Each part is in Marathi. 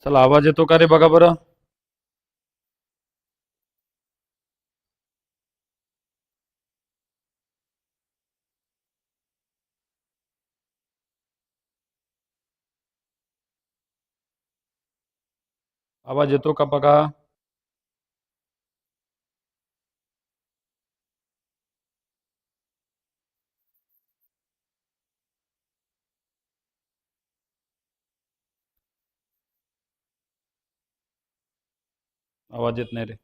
चला, आवाज येतो का रे बघा बरं. आवाज येतो का बघा. आवाज येत नाही रे.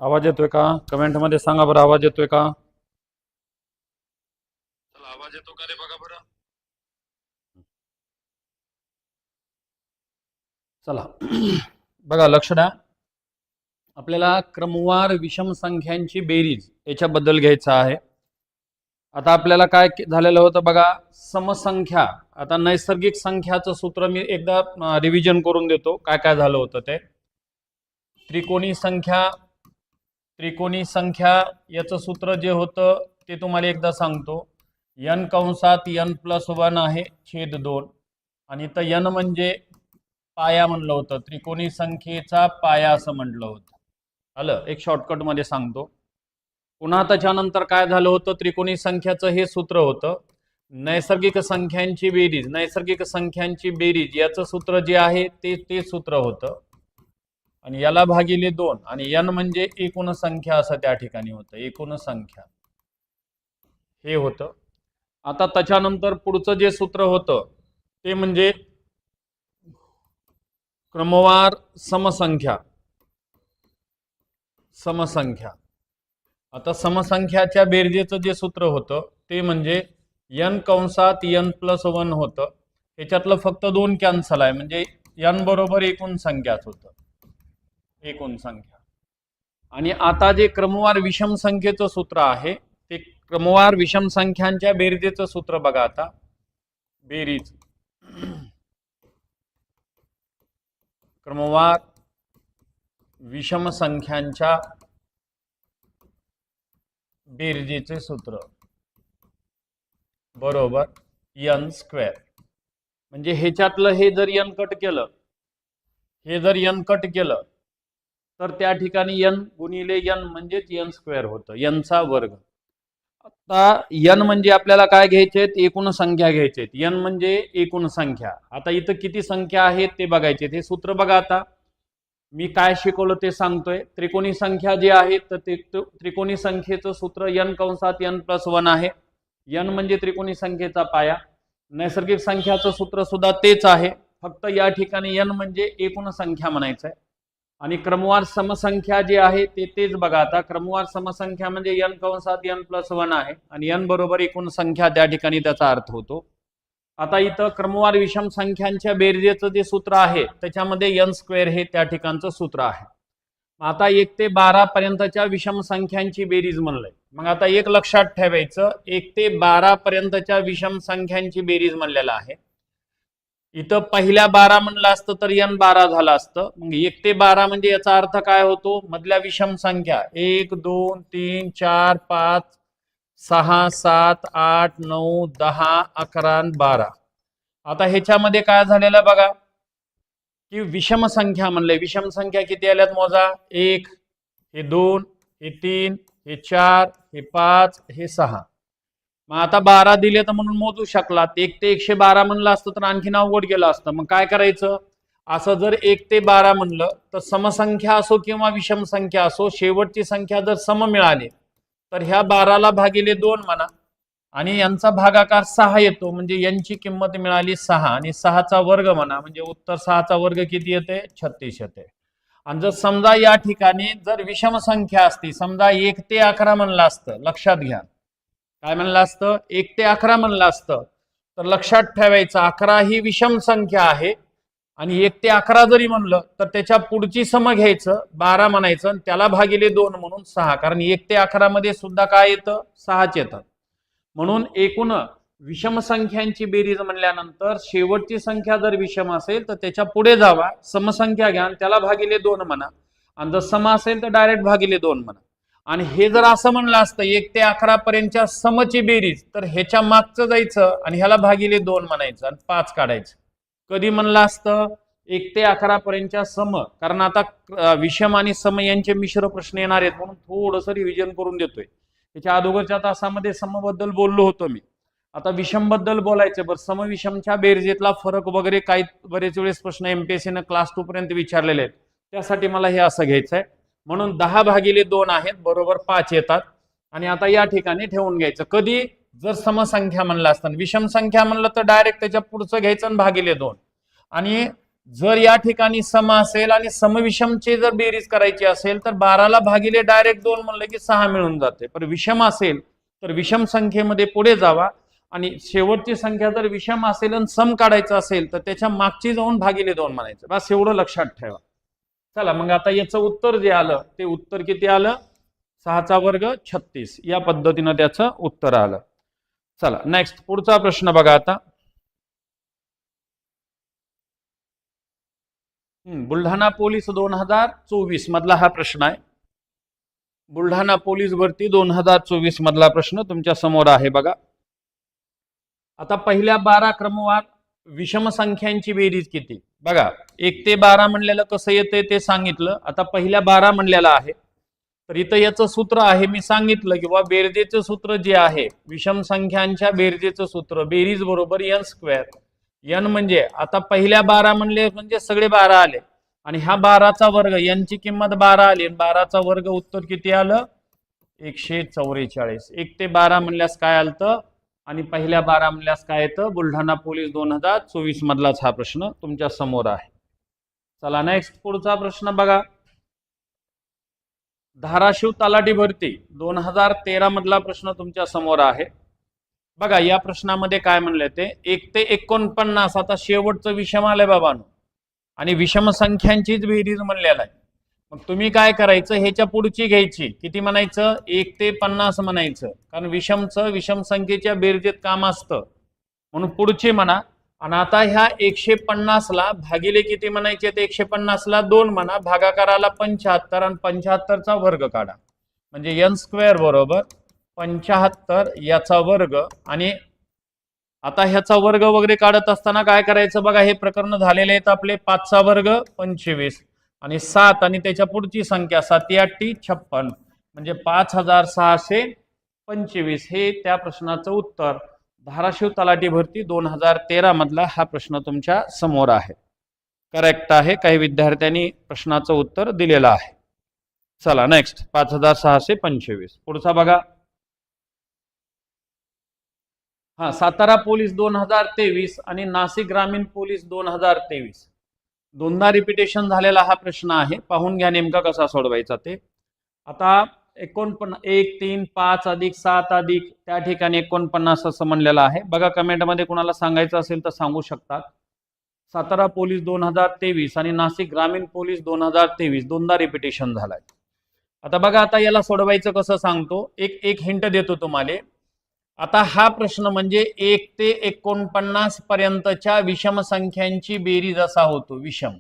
आवाज येतोय का? कमेंट मध्ये सांगा बरं, आवाज येतोय का? चला, आवाज येतो का रे बघा बरं. चला बघा, लक्ष द्या. आपल्याला क्रमवार विषम संख्यांची बेरीज याच्याबद्दल घ्यायचं आहे. आता आपल्याला काय झालेलं होतं बघा, समसंख्या. आता नैसर्गिक संख्याचं सूत्र मी एकदा रिव्हिजन करून देतो, काय काय झालं होतं ते. त्रिकोणी संख्या याचं सूत्र जे होतं ते तुम्हाला एकदा सांगतो. n कंसात n+1 आहे छेद 2, आणि इथं n म्हणजे पाया म्हणलं होतं, त्रिकोणी संख्येचा पाया असं म्हटलं होतं. आलं, एक शॉर्टकट मध्ये सांगतो. पुन्हा त्याच्यानंतर काय झालं होतं, त्रिकोणी संख्याचं हे सूत्र होतं नैसर्गिक संख्यांची बेरीज. नैसर्गिक संख्यांची बेरीज याचं सूत्र जे आहे ते सूत्र होतं, आणि याला भागिले 2, आणि n म्हणजे एकूण संख्या असं त्या ठिकाणी होतं, एकूण संख्या हे होतं. आता त्याच्यानंतर पुढचं जे सूत्र होतं ते म्हणजे क्रमवार समसंख्या. आता समसंख्याच्या बेरजेचं जे सूत्र होतं ते म्हणजे n कंसात n+1 होतं. त्याच्यातलं फक्त 2 कॅन्सल आहे, म्हणजे n बरोबर एकूण संख्याच होतं, एकूण संख्या. आणि आता जे क्रमवार विषम संख्येचं सूत्र आहे ते क्रमवार विषम संख्यांच्या बेरजेचं सूत्र बघा. आता बेरीज, क्रमवार विषम संख्यांच्या बेरजेचे सूत्र बरोबर n². म्हणजे ह्याच्यातलं हे जर n कट केलं, तर त्या ठिकाणी n गुणिले n म्हणजेच n² होतं, n चा वर्ग. आता n म्हणजे आपल्याला काय घ्यायचे, एकूण संख्या घ्यायचे. n म्हणजे एकूण संख्या. आता इथं किती संख्या आहेत ते बघायचे. हे सूत्र बघा. आता मी काय शिकवलं ते सांगतोय. त्रिकोणी संख्या जी आहे तर ते त्रिकोणी संख्येचं सूत्र n कंसात n+1 आहे. n म्हणजे त्रिकोणी संख्येचा पाया. नैसर्गिक संख्याचं सूत्र सुद्धा तेच आहे, फक्त या ठिकाणी n म्हणजे एकूण संख्या म्हणायचं आहे. आणि क्रमवार समसंख्या जे आहे ते तेच बघा. आता क्रमवार समसंख्या म्हणजे n कंसात n+1 आहे, आणि n बरोबर एकूण संख्या त्या ठिकाणी त्याचा अर्थ होतो. आता इथं क्रमवार विषम संख्यांच्या बेरजेचं जे सूत्र आहे त्याच्यामध्ये n² हे त्या ठिकाणचं सूत्र आहे. आता 1 ते 12 पर्यंतच्या विषम संख्यांची बेरीज म्हणलंय. मग आता एक लक्षात ठेवायचं, 1 ते 12 पर्यंतच्या विषम संख्यांची बेरीज म्हणलेलं आहे. इथं पहिल्या 12 म्हणलं असतं तर n12 झालं असतं. मग 1 ते 12 म्हणजे याचा अर्थ काय होतो, मधल्या विषम संख्या 1 2 3 4 5 6 7 8 9 10 11 12. आता ह्याच्यामध्ये काय झालेलं बघा की विषम संख्या म्हणले. विषम संख्या किती आल्यात मोजा. 1, हे 2, हे 3, हे 4, हे 5, हे 6. मग आता 12 दिले तर म्हणून मोजू शकलात. 1 ते 112 म्हणलं असतं तर आणखीन अवघड गेलं असतं. मग काय करायचं, असं जर 1 ते 12 म्हणलं तर समसंख्या असो किंवा विषम संख्या असो, शेवटची संख्या जर सम मिळाली तर ह्या 12ला भागिले 2 म्हणा, आणि यांचा भागाकार 6 येतो, म्हणजे यांची किंमत मिळाली 6, आणि 6चा वर्ग म्हणा, म्हणजे उत्तर 6चा वर्ग किती येते, 36 येते. आणि जर समजा या ठिकाणी जर विषम संख्या असती, समजा 1 ते 11 म्हणलं असतं, लक्षात घ्या काय म्हणलं असतं, 1 ते 11 म्हणलं असतं, तर लक्षात ठेवायचं 11 ही विषम संख्या आहे, आणि 1 ते 11 जरी म्हणलं तर त्याच्या पुढची सम घ्यायचं 12 म्हणायचं आणि त्याला भागिले 2 म्हणून 6, कारण 1 ते 11 मध्ये सुद्धा काय येतं 6च येतात. म्हणून एकूण विषम संख्यांची बेरीज म्हणल्यानंतर शेवटची संख्या जर विषम असेल तर त्याच्या पुढे जावा, समसंख्या घ्या आणि त्याला भागिले 2 म्हणा, आणि जर सम असेल तर डायरेक्ट भागिले 2 म्हणा. आणि हे जर असं म्हणलं असतं 1 ते 11 पर्यंतच्या समची बेरीज, तर ह्याच्या मागचं जायचं आणि ह्याला भागिले 2 म्हणायचं आणि 5 काढायचं. कधी म्हणलं असतं 1 ते 11 पर्यंतच्या सम, कारण आता विषम आणि सम यांचे मिश्र प्रश्न येणार आहेत म्हणून थोडंसं रिव्हिजन करून देतोय. त्याच्या अगोदरच्या तासामध्ये समबद्दल बोललो होतो मी, आता विषम बद्दल बोलायचं. बरं, सम विषमच्या बेरजेतला फरक वगैरे काही बरेच वेळेस प्रश्न एमपीएससीनं क्लास 2 पर्यंत विचारलेले आहेत, त्यासाठी मला हे असं घ्यायचं आहे. म्हणून 10 भागिले 2 आहेत, बरोबर 5 येतात. आणि आता या ठिकाणी ठेवून घ्यायचं. कधी जर समसंख्या म्हणलं असताना, विषम संख्या म्हणलं तर डायरेक्ट त्याच्या पुढचं घ्यायचं आणि भागिले 2. आणि जर या ठिकाणी सम असेल आणि समविषमची जर बेरीज करायची असेल तर 12ला भागिले डायरेक्ट 2 म्हणलं की 6 मिळून जाते. पण विषम असेल तर विषम संख्येमध्ये पुढे जावा आणि शेवटची संख्या जर विषम असेल आणि सम काढायचं असेल तर त्याच्या मागची जाऊन भागिले 2 म्हणायचं. बस एवढं लक्षात ठेवा. चला मग आता याचं उत्तर जे आलं ते उत्तर किती आलं, 6चा वर्ग 36, या पद्धतीनं त्याचं उत्तर आलं. चला नेक्स्ट पुढचा प्रश्न बघा आता. बुलढाणा पोलीस 2024 मधला हा प्रश्न आहे. बुलढाणा पोलीस भरती 2024 मधला प्रश्न तुमच्या समोर आहे बघा. आता पहिल्या 12 क्रमवार विषम संख्यांची बेरीज किती बघा. 1 ते 12 म्हणलेलं कसं येते ते सांगितलं. आता पहिल्या 12 म्हणलेला आहे, तर इथं याचं सूत्र आहे, मी सांगितलं की बेरजेचं सूत्र जे आहे विषम संख्यांच्या बेरजेचं सूत्र बेरीज बरोबर n². n म्हणजे आता पहिल्या 12 म्हणले म्हणजे सगळे 12 आले आणि ह्या 12चा वर्ग, यांची किंमत 12 आली आणि 12चा वर्ग उत्तर किती आलं 144. 1 ते 12 म्हणल्यास काय आलं आणि पहिल्या 12 म्हणल्यास काय येतं, बुलढाणा पोलीस 2024 मधलाच हा प्रश्न तुमच्या समोर आहे. चला नेक्स्ट पुढचा प्रश्न बघा. धाराशिव तलाठी भरती 2013 मधला प्रश्न तुमच्या समोर आहे बघा. या प्रश्नामध्ये काय म्हणले ते 1 ते 49, आता शेवटचं विषम आलंय बाबांनो आणि विषम संख्यांचीच बेरीज म्हणलेला आहे. मग तुम्ही काय करायचं, ह्याच्या पुढची घ्यायची, किती म्हणायचं 1 ते 50 म्हणायचं, कारण विषमचं विषम संख्येच्या बेरजेत काम असतं म्हणून पुढची म्हणा. आणि आता ह्या 150ला भागिले किती म्हणायचे, ते 150ला 2 म्हणा, भागाकाराला 75 आणि 75चा वर्ग काढा, म्हणजे n² बरोबर 75 याचा वर्ग. आणि आता ह्याचा वर्ग वगैरे काढत असताना काय करायचं बघा, हे प्रकरण झालेले आहेत आपले. 5चा वर्ग 25 आणि 7 आणि त्याच्या पुढची संख्या 7 8 56 म्हणजे 5625. हे त्या प्रश्नाचं उत्तर धाराशिव तलाठी भरती 2013 मधला हा प्रश्न तुमच्या समोर आहे. करेक्ट आहे. काही विद्यार्थ्यांनी प्रश्नाचं उत्तर दिलेलं आहे. चला नेक्स्ट 5625 पुढचा बघा. हा सातारा पोलीस 2023 आणि नाशिक ग्रामीण पोलीस 2023 दोनदा रिपिटेशन झालेला हा प्रश्न आहे. पाहून घ्या नेमका कसा सोडवायचा ते. आता 1 3 5 अधिक 7 अधिक त्या ठिकाणी 49 असं म्हणलेलं आहे बघा. कमेंटमध्ये कुणाला सांगायचं असेल तर सांगू शकतात. सातारा पोलीस 2023 आणि नाशिक ग्रामीण पोलीस 2023 दोनदा रिपिटेशन झालाय. आता बघा, आता याला सोडवायचं कसं सांगतो. एक हिंट देतो तुम्हाला. आता हा प्रश्न म्हणजे 1 ते 49 पर्यंतच्या विषम संख्यांची बेरीज असा होतो विषम.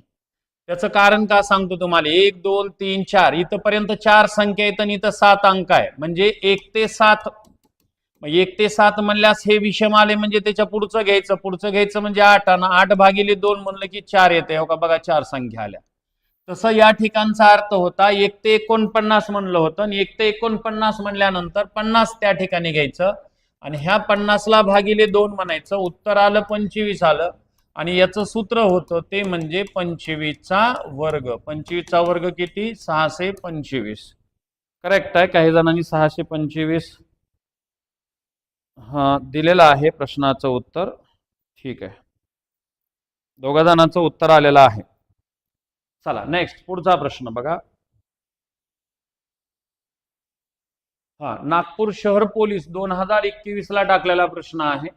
त्याचं कारण का सांगतो तुम्हाला. 1 2 3 4 इथपर्यंत 4 संख्या आहेत आणि इथं 7 अंक आहे, म्हणजे 1 ते 7. 1 ते 7 म्हणल्यास हे विषम आले म्हणजे त्याच्या पुढचं घ्यायचं म्हणजे 8 आणि 8 भागिले 2 म्हणलं की 4 येते. हो का बघा, 4 संख्या आल्या. तसं या ठिकाणचा अर्थ होता 1 ते 49 म्हणलं होतं आणि 1 ते 49 म्हणल्यानंतर 50 त्या ठिकाणी घ्यायचं आणि ह्या 50ला भागिले 2 म्हणायचं. उत्तर आलं 25 आलं आणि याचं सूत्र होतं ते म्हणजे 25चा वर्ग. 25चा वर्ग किती 625. करेक्ट आहे. काही जणांनी 625 दिलेलं आहे प्रश्नाचं उत्तर. ठीक आहे, दोघा जणांचं उत्तर आलेलं आहे. चला नेक्स्ट पुढचा प्रश्न बघा. नागपूर शहर पोलीस 2021 ला टाकलेला प्रश्न आहे.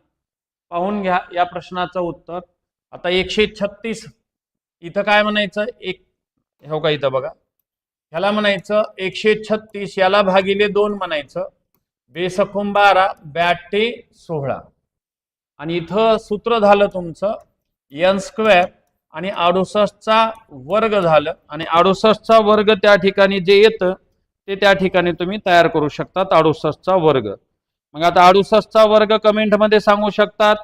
पाहून घ्या या प्रश्नाचं उत्तर. आता 136 इथं काय म्हणायचं, एक हो का इथं बघा, ह्याला म्हणायचं 136, याला भागिले 2 म्हणायचं, बेसखूम 12, 82 16. आणि इथं सूत्र झालं तुमचं n स्क्वेअर आणि 68चा वर्ग झालं, आणि 68चा वर्ग त्या ठिकाणी जे येतं ते त्या ठिकाणी तुम्ही तयार करू शकता 68चा वर्ग. मग आता 68चा वर्ग कमेंट मध्ये सांगू शकतात.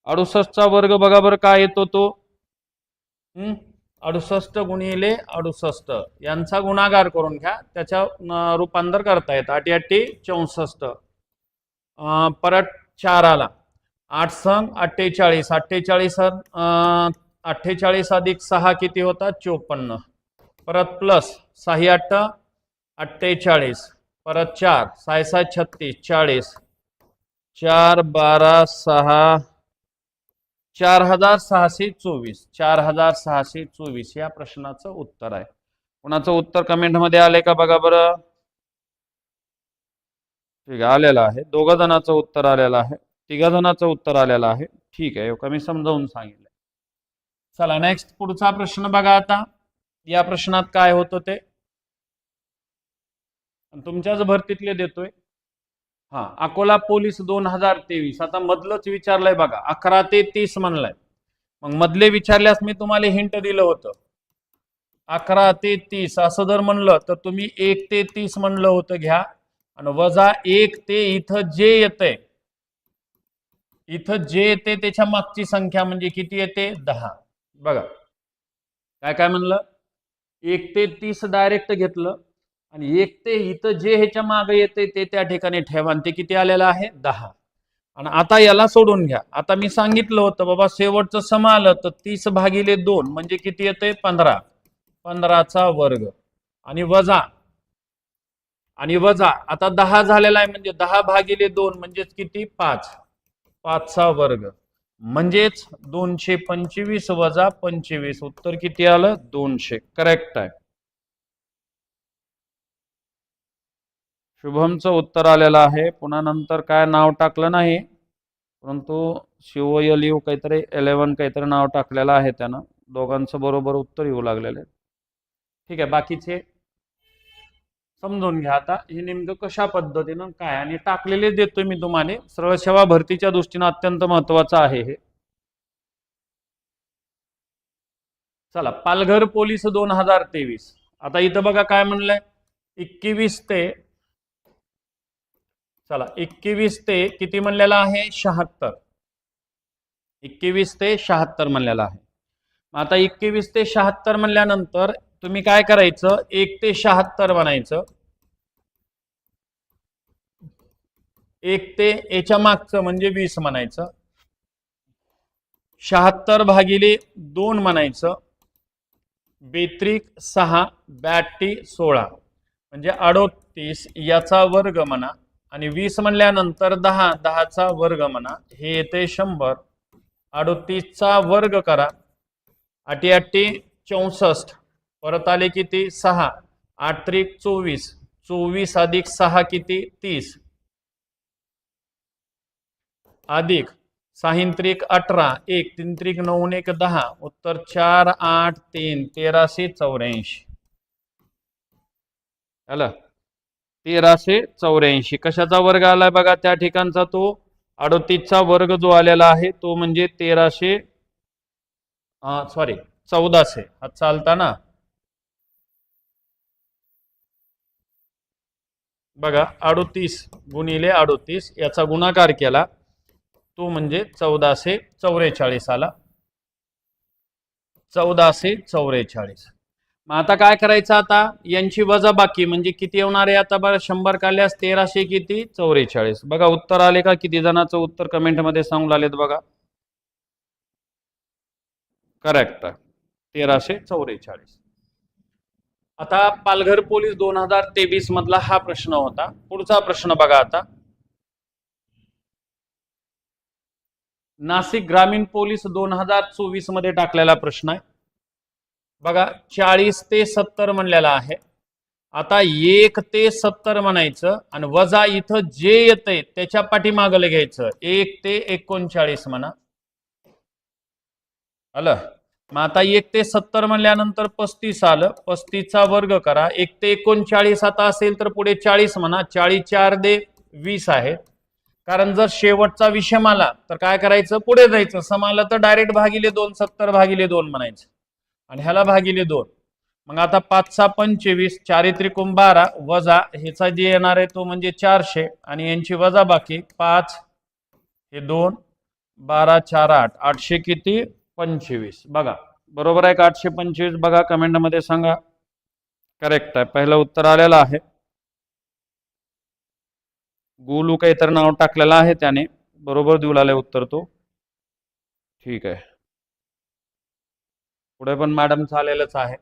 68चा वर्ग बघा बरं काय येतो तो, 68 गुणिले 68 यांचा गुणाकार करून घ्या, त्याच्या रूपांतर करता येतं. 8 8 64, परत 4 आला, 8 संग 48, 48 अधिक 6 किती होता 54, परत प्लस 6 8 48, परत 4 6 7 36 40, 4 12 6 4624, 4624 या प्रश्नाचं उत्तर आहे. कोणाचं उत्तर कमेंट मध्ये आलंय का बघा बरं. ठीक आहे, आलेलं आहे. दोघं जणांचं उत्तर आलेलं आहे, तिघा जणांचं उत्तर आलेलं आहे. ठीक आहे, कमी समजावून सांगितलं. चला नेक्स्ट पुढचा प्रश्न बघा. आता या प्रश्नात काय होतं ते तुमच्याच भरतीतले देतोय. हा, अकोला पोलीस 2023. आता मधलंच विचारलंय बघा, 11 ते 30 म्हणलंय. मग मधले विचारल्यास मी तुम्हाला हिंट दिलं होतं 11 ते 30 असं जर म्हणलं तर तुम्ही 1 ते 30 म्हणलं होतं घ्या, आणि वजा 1 ते इथं जे येते, इथं जे येते त्याच्या मागची संख्या म्हणजे किती येते 10. बघा काय काय म्हणलं, 1 ते 30 डायरेक्ट घेतलं, आणि 1 ते इथं जे ह्याच्या मागे येते ते त्या ठिकाणी ठेवा, आणि ते किती आलेलं आहे 10. आणि आता याला सोडून घ्या. आता मी सांगितलं होतं बाबा शेवटचं सम आलं तर 30 भागिले 2 म्हणजे किती येते 15, 15चा वर्ग, आणि वजा आता 10 झालेला आहे म्हणजे 10 भागिले 2 म्हणजेच किती 5, 5चा वर्ग, म्हणजेच 225 वजा 25, उत्तर किती आलं 200. करेक्ट आहे. शुभमचं उत्तर आलेलं आहे. पुन्हा नंतर काय नाव टाकलं नाही, परंतु शिवयलिव काहीतरी 11 काहीतरी नाव टाकलेलं आहे त्यानं. दोघांचं बरोबर उत्तर येऊ लागलेलं आहे. ठीक आहे, बाकीचे समजून घ्या. आता हे नेमकं कशा पद्धतीनं काय, आणि टाकलेले देतोय मी तुम्हाला. सरळ सेवा भरतीच्या दृष्टीनं अत्यंत महत्वाचं आहे हे. चला, पालघर पोलीस 2023. आता इथं बघा काय म्हणलंय, 21 ते, चला 21 ते किती म्हणलेला आहे 76, 21 ते 76 म्हणलेला आहे. आता 21 ते 76 म्हणल्यानंतर तुम्ही काय करायचं, 1 ते 76 म्हणायचं, 1 ते याच्या मागचं म्हणजे 20 म्हणायचं, 76 भागिले 2 म्हणायचं, 42 6 82 16 म्हणजे 38 याचा वर्ग म्हणा, आणि 20 म्हणल्यानंतर 10, 10चा वर्ग म्हणा, हे येते 100. 38चा वर्ग करा, 8 8 64, परत आले किती 6, 8 त्रिक 24, 24 अधिक 6 किती 30, अधिक 6 त्रिक 18, 1 3 त्रिक 9 1 10, उत्तर 4 8 3 1384. आलं 1384. कशाचा वर्ग आलाय बघा त्या ठिकाणचा, तो 38चा वर्ग जो आलेला आहे तो म्हणजे 1400 हा चालता ना. बघा 38 गुणिले 38 याचा गुणाकार केला तो म्हणजे 1444 आला, 1444. मग आता काय करायचं, आता यांची वजा बाकी म्हणजे किती होणार आहे आता बरं, 100 काढल्यास 1300 किती 44. बघा उत्तर आले का, किती जणांचं उत्तर कमेंट मध्ये सांगून आलेत बघा. करेक्ट 1344. आता पालघर पोलीस 2023 मधला हा प्रश्न होता. पुढचा प्रश्न बघा. आता नाशिक ग्रामीण पोलीस 2024 मध्ये टाकलेला प्रश्न आहे बघा. 40 ते 70 म्हणलेला आहे. आता 1 ते 70 म्हणायचं, आणि वजा इथं जे येतंय त्याच्या पाठीमागलं घ्यायचं, 1 ते 39 म्हणा. आलं मग आता 1 ते 70 म्हणल्यानंतर 35 आलं, 35चा वर्ग करा. 1 ते 39 आता असेल तर पुढे 40 म्हणा. 40 4 दे 20 आहे. कारण जर शेवटचा विषम आला तर काय करायचं, पुढे जायचं. सम आलं तर डायरेक्ट भागिले 2, 70 भागिले 2 म्हणायचं आणि ह्याला भागिले 2. मग आता 5 सा 25, 4 त्रिकोण 12 वजा ह्याचा जे येणार आहे तो म्हणजे 400 आणि यांची वजा बाकी 5 हे 2 12 4 8 800 किती 25. बघा बरोबर आहे का 825? बघा कमेंट मध्ये सांगा. करेक्ट आहे, पहिलं उत्तर आलेलं आहे. गोलू काहीतरी नाव टाकलेलं आहे त्याने, बरोबर देऊ लागले उत्तर तो. ठीक आहे, पुढे पण मॅडमचं आलेलंच आहे.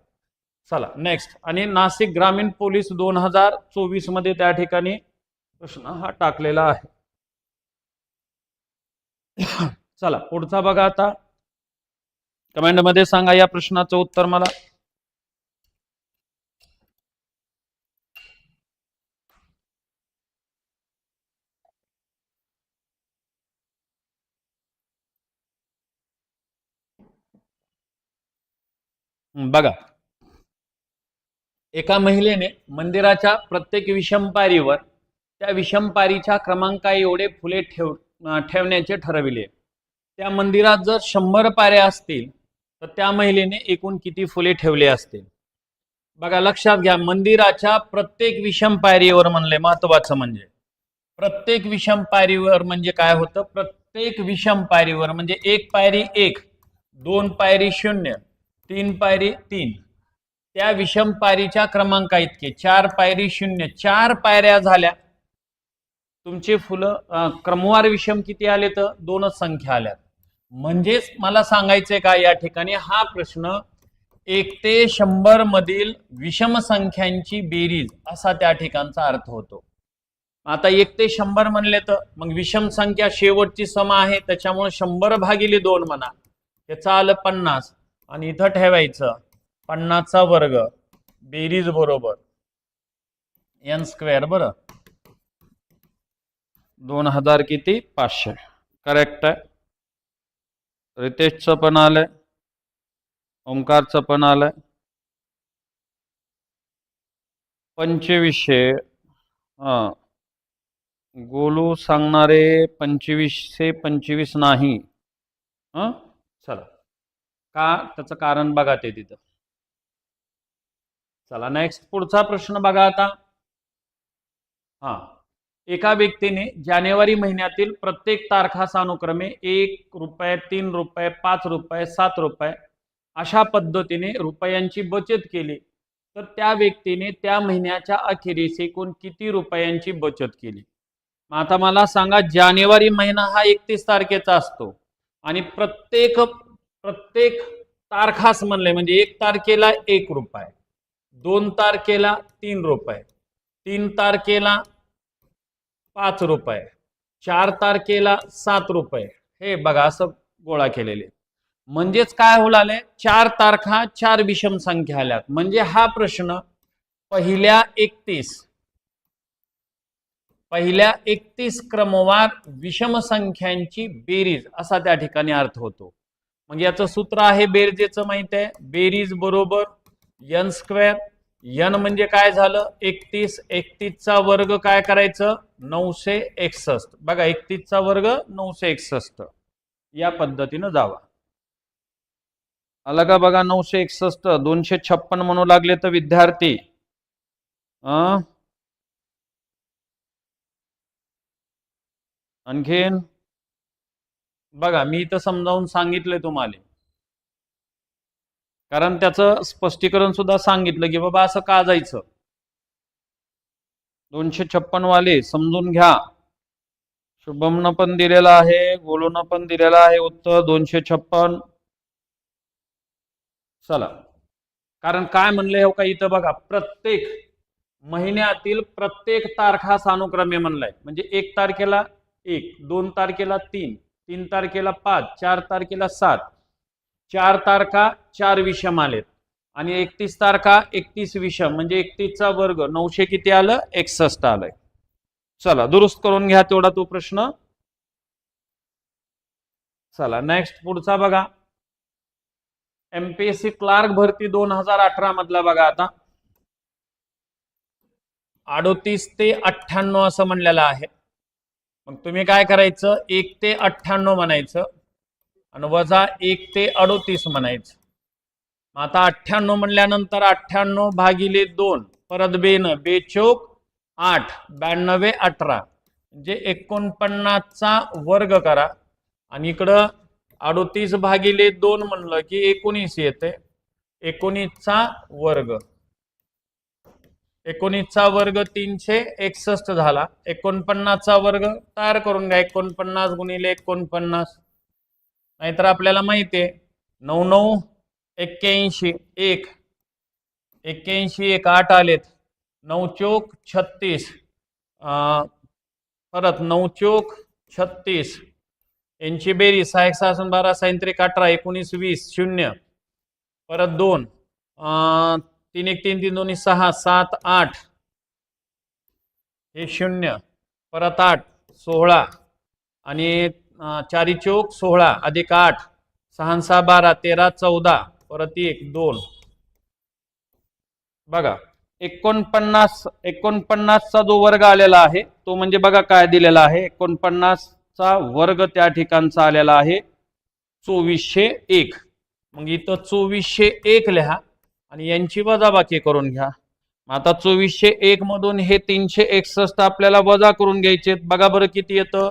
चला नेक्स्ट. आणि नाशिक ग्रामीण पोलीस 2024 मध्ये त्या ठिकाणी प्रश्न हा टाकलेला आहे. चला पुढचा बघा आता, कमेंट मध्ये सांगा या प्रश्नाचं उत्तर मला. बघा, एका महिलेने मंदिराच्या प्रत्येक विषमपारीवर त्या विषमपारीच्या क्रमांका एवढे फुले ठेवण्याचे ठरविले. त्या मंदिरात जर 100 पाऱ्या असतील तर त्या महिलेने एकूण किती फुले ठेवले असतील? बघा लक्षात घ्या, मंदिराच्या प्रत्येक विषम पायरीवर म्हणले, महत्वाचं म्हणजे प्रत्येक विषम पायरीवर म्हणजे काय होतं, प्रत्येक विषम पायरीवर म्हणजे 1 पायरी 1, 2 पायरी 0, 3 पायरी 3, त्या विषम पायरीच्या क्रमांका इतके 4 पायरी 0, 4 पायऱ्या झाल्या. तुमचे फुलं क्रमवार विषम किती आले तर 2च संख्या आल्या. म्हणजेच मला सांगायचंय का या ठिकाणी हा प्रश्न 1 ते 100 मधील विषम संख्यांची बेरीज असा त्या ठिकाणचा अर्थ होतो. आता 1 ते 100 म्हणले तर मग विषम संख्या शेवटची सम आहे, त्याच्यामुळे 100 भागिले 2 म्हणा, त्याचं आलं 50 आणि इथं ठेवायचं 50चा वर्ग बेरीज बरोबर n स्क्वेअर. बरं 2000 किती 500. करेक्ट आहे. रितेशचं पण आलंय, ओंकारचं पण आलंय. 2500 हा गोलू सांगणारे 2525 नाही. चला का, त्याचं कारण बघा ते तिथं. चला नेक्स्ट पुढचा प्रश्न बघा आता. एका व्यक्तीने जानेवारी महिन्यातील प्रत्येक तारखास अनुक्रमे 1 रुपये 3 रुपये 5 रुपये 7 रुपये अशा पद्धतीने रुपयांची बचत केली तर त्या व्यक्तीने त्या महिन्याच्या अखेरीस एकूण किती रुपयांची बचत केली? आता मला सांगा, जानेवारी महिना हा 31 तारखेचा असतो आणि प्रत्येक तारखास म्हणले म्हणजे 1 तारखेला 1 रुपये, 2 तारखेला 3 रुपये, 3 तारखेला 5 रुपये, 4 तारखेला 7 रुपये, हे बघा असं गोळा केलेले. म्हणजेच काय होऊ लागले, 4 तारखा 4 विषम संख्या आल्यात. म्हणजे हा प्रश्न पहिल्या 31 क्रमवार विषम संख्यांची बेरीज असा त्या ठिकाणी अर्थ होतो. मग याचं सूत्र आहे बेरजेचं, माहित आहे, बेरीज बरोबर n स्क्वेअर. n म्हणजे काय झालं 31, 31चा वर्ग काय करायचं 961. बघा 31चा वर्ग 961, या पद्धतीनं जावा. आलं का बघा 961. 256 म्हणू लागले तर विद्यार्थी आणखीन बघा, मी इथं समजावून सांगितलंय तुम्हाला, कारण त्याचं स्पष्टीकरण सुद्धा सांगितलं की बाबा असं का जायचं. 256 वाले समजून घ्या. शुभमनं पण दिलेलं आहे, गोलूनं पण दिलेलं आहे उत्तर 256. चला, कारण काय म्हणलंय हो का इथं बघा, प्रत्येक महिन्यातील प्रत्येक तारखास अनुक्रमे म्हणलाय. म्हणजे 1 तारखेला 1, 2 तारखेला 3, 3 तारखेला 5, 4 तारखेला 7, 4 तारखा 4 विषम आलेत आणि 31 तारखा 31 विषम, म्हणजे 31चा वर्ग 900 किती आलं 61 आलंय. चला दुरुस्त करून घ्या तेवढा तो प्रश्न. चला नेक्स्ट पुढचा बघा. MPSC क्लार्क भरती 2018 मधला बघा आता 38 ते 98 असं म्हणलेलं आहे. मग तुम्ही काय करायचं, 1 ते 98 म्हणायचं आणि वजा 1 ते 38 म्हणायचं. आता 98 म्हणल्यानंतर 98 भागिले 2 परत बेन बेचोक 8 92 18 म्हणजे 49 चा वर्ग करा आणि इकडं 38 भागिले 2 म्हणलं की 19 येते. 19 चा वर्ग 19 चा वर्ग 361 झाला. 49 चा वर्ग तयार करून घ्या. 49 गुणिले 49 नाहीतर आपल्याला माहिती आहे 9 9 81 1 81 1 8 आलेत. 9 चोक 36 परत 9 चोक 36 यांची बेरीज 6 6 12 6 3 18 19 20 0 परत 2 3 1 3 3 2 6 7 8 हे 0 परत 8 16 आणि 4 चोक 16 अधिक 8 6 6 12 13 14 परत 1 2 बघा 49 चा जो वर्ग आलेला आहे तो म्हणजे बघा काय दिलेला आहे. 49 चा वर्ग त्या ठिकाणचा आलेला आहे 2401. मग इथं 2401 लिहा आणि यांची वजाबाकी करून घ्या. आता 2401 मधून हे 361 आपल्याला वजा करून घ्यायचे. बघा बरं किती येतं.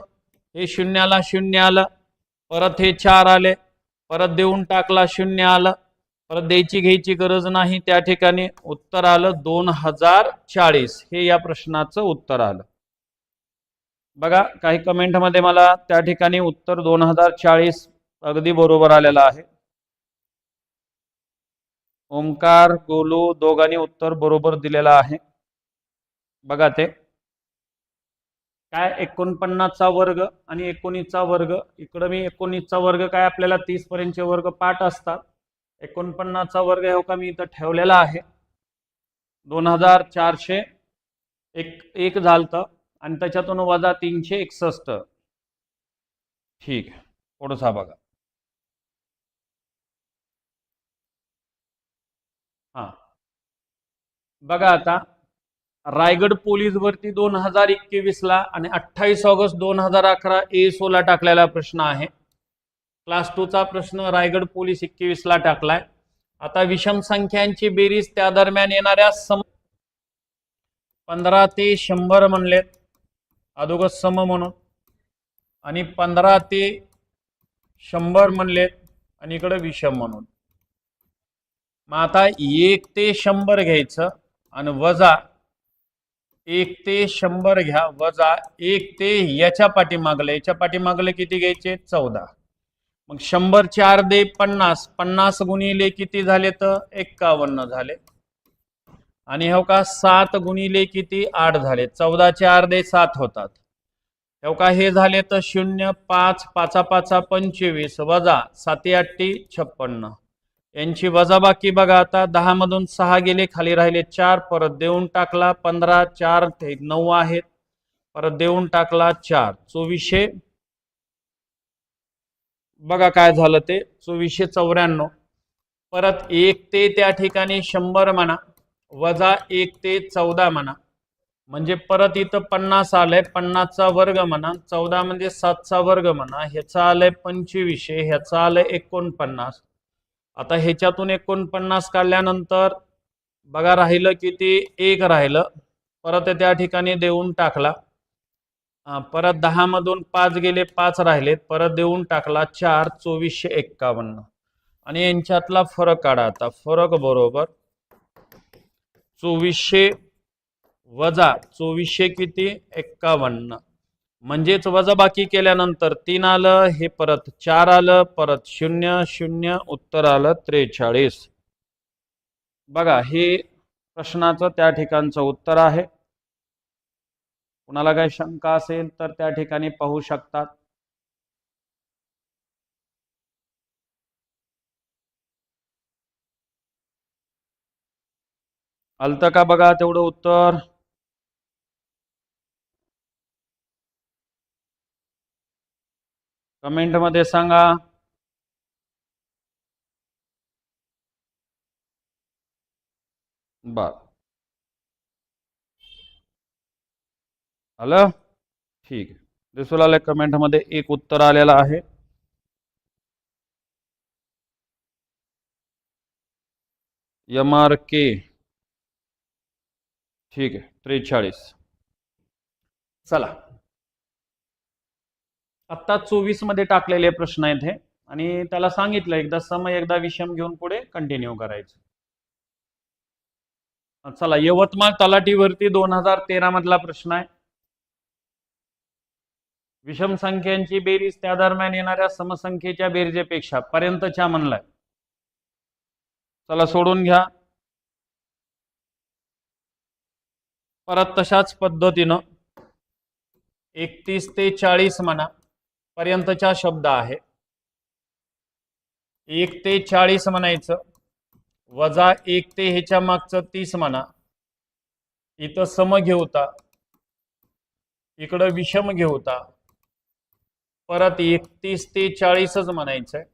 हे शून्याला 0 आलं, परत हे 4 आले, परत देऊन टाकला 0 आलं, परत द्यायची घ्यायची गरज नाही. त्या ठिकाणी उत्तर आलं 2040. हे या प्रश्नाचं उत्तर आलं. बघा काही कमेंट मध्ये मला त्या ठिकाणी उत्तर 2040 अगदी बरोबर आलेलं आहे. ओमकार गोलू दोघांनी उत्तर बरोबर दिलेलं आहे. बघा ते काय 49 चा वर्ग आणि 19 चा वर्ग. इकडं मी 19 चा वर्ग काय आपल्याला 30 पर्यंतचे वर्ग पाठ असतात. 49 चा वर्ग हो का मी इथं ठेवलेला आहे. 2400 एक झालतं आणि त्याच्यातून वजा 361. ठीक आहे, थोडसा बघा. हा बघा आता रायगड पोलीस भरती 2021 ला आणि 28 ऑगस्ट 2011 ASO ला टाकलेला प्रश्न आहे. क्लास 2 चा प्रश्न रायगड पोलीस 21 ला टाकलाय. आता विषम संख्यांची बेरीज त्या दरम्यान येणाऱ्या 15 ते 100 म्हणलेत अदोगत सम म्हणून आणि 15 ते 100 म्हणलेत आणि इकडे विषम म्हणून. मग आता 1 ते 100 घ्यायचं आणि वजा 1 ते 100 घ्या वजा 1 ते याच्या पाठीमागले किती घ्यायचे 14. मग 100 4 दे 50 50 गुणिले किती झाले तर 51 झाले आणि हो का 7 गुणिले किती 8 झाले. 14 4 दे 7 होतात. हो का हे झाले तर 0 5 5 5 25 वजा 7 8 56 यांची वजाबाकी बघा. आता 10 मधून 6 गेले खाली राहिले 4 परत देऊन टाकला 15 4 ते 9 आहेत परत देऊन टाकला 4 2400 बघा काय झालं ते 2494 परत 1 ते त्या ठिकाणी 100 म्हणा वजा 1 ते 14 म्हणा म्हणजे परत इथं 50 आलंय 50 चा वर्ग म्हणा 14 म्हणजे 7 चा वर्ग म्हणा ह्याचा आलंय 2500 ह्याचा आलंय 49. आता ह्याच्यातून 49 काढल्यानंतर बघा राहिलं किती 1 राहिलं परत त्या ठिकाणी देऊन टाकला. परत 10 मधून 5 गेले 5 राहिलेत परत देऊन टाकला 4 2451 आणि यांच्यातला फरक काढा. आता फरक बरोबर 2400 वजा 2400 किती 51 म्हणजेच वजाबाकी केल्यानंतर 3 आलं हे परत 4 आलं परत 0 0 उत्तर आलं 43. बघा हे प्रश्नाचं त्या ठिकाणचं उत्तर आहे. कुणाला काही शंका असेल तर त्या ठिकाणी पाहू शकतात. आलतं का बघा तेवढं उत्तर. कमेंट मध्ये सांगा. बर, आलं? ठीक आहे. दिसू लागलं कमेंट मध्ये एक उत्तर आलेलं आहे. MRK. ठीक आहे, 43. चला, आता 24 मध्ये टाकलेले प्रश्न आहेत हे, आणि त्याला सांगितलं एकदा सम एकदा विषम घेऊन पुढे कंटिन्यू करायचं. चला, यवतमाळ तलाठीवरती 2013 मधला प्रश्न आहे. विषम संख्यांची बेरीज त्या दरम्यान येणाऱ्या समसंख्येच्या बेरजेपेक्षा पर्यंतच्या म्हणलाय. चला सोडून घ्या. परत तशाच पद्धतीनं 31 ते 40 म्हणा पर्यंतचा शब्द आहे. 1 ते 40 म्हणायचं, वजा 1 ते ह्याच्या मागचं 30 म्हणा. इथं सम घेऊता, इकडं विषम घेऊता. परत 31 ते 40च म्हणायचंय.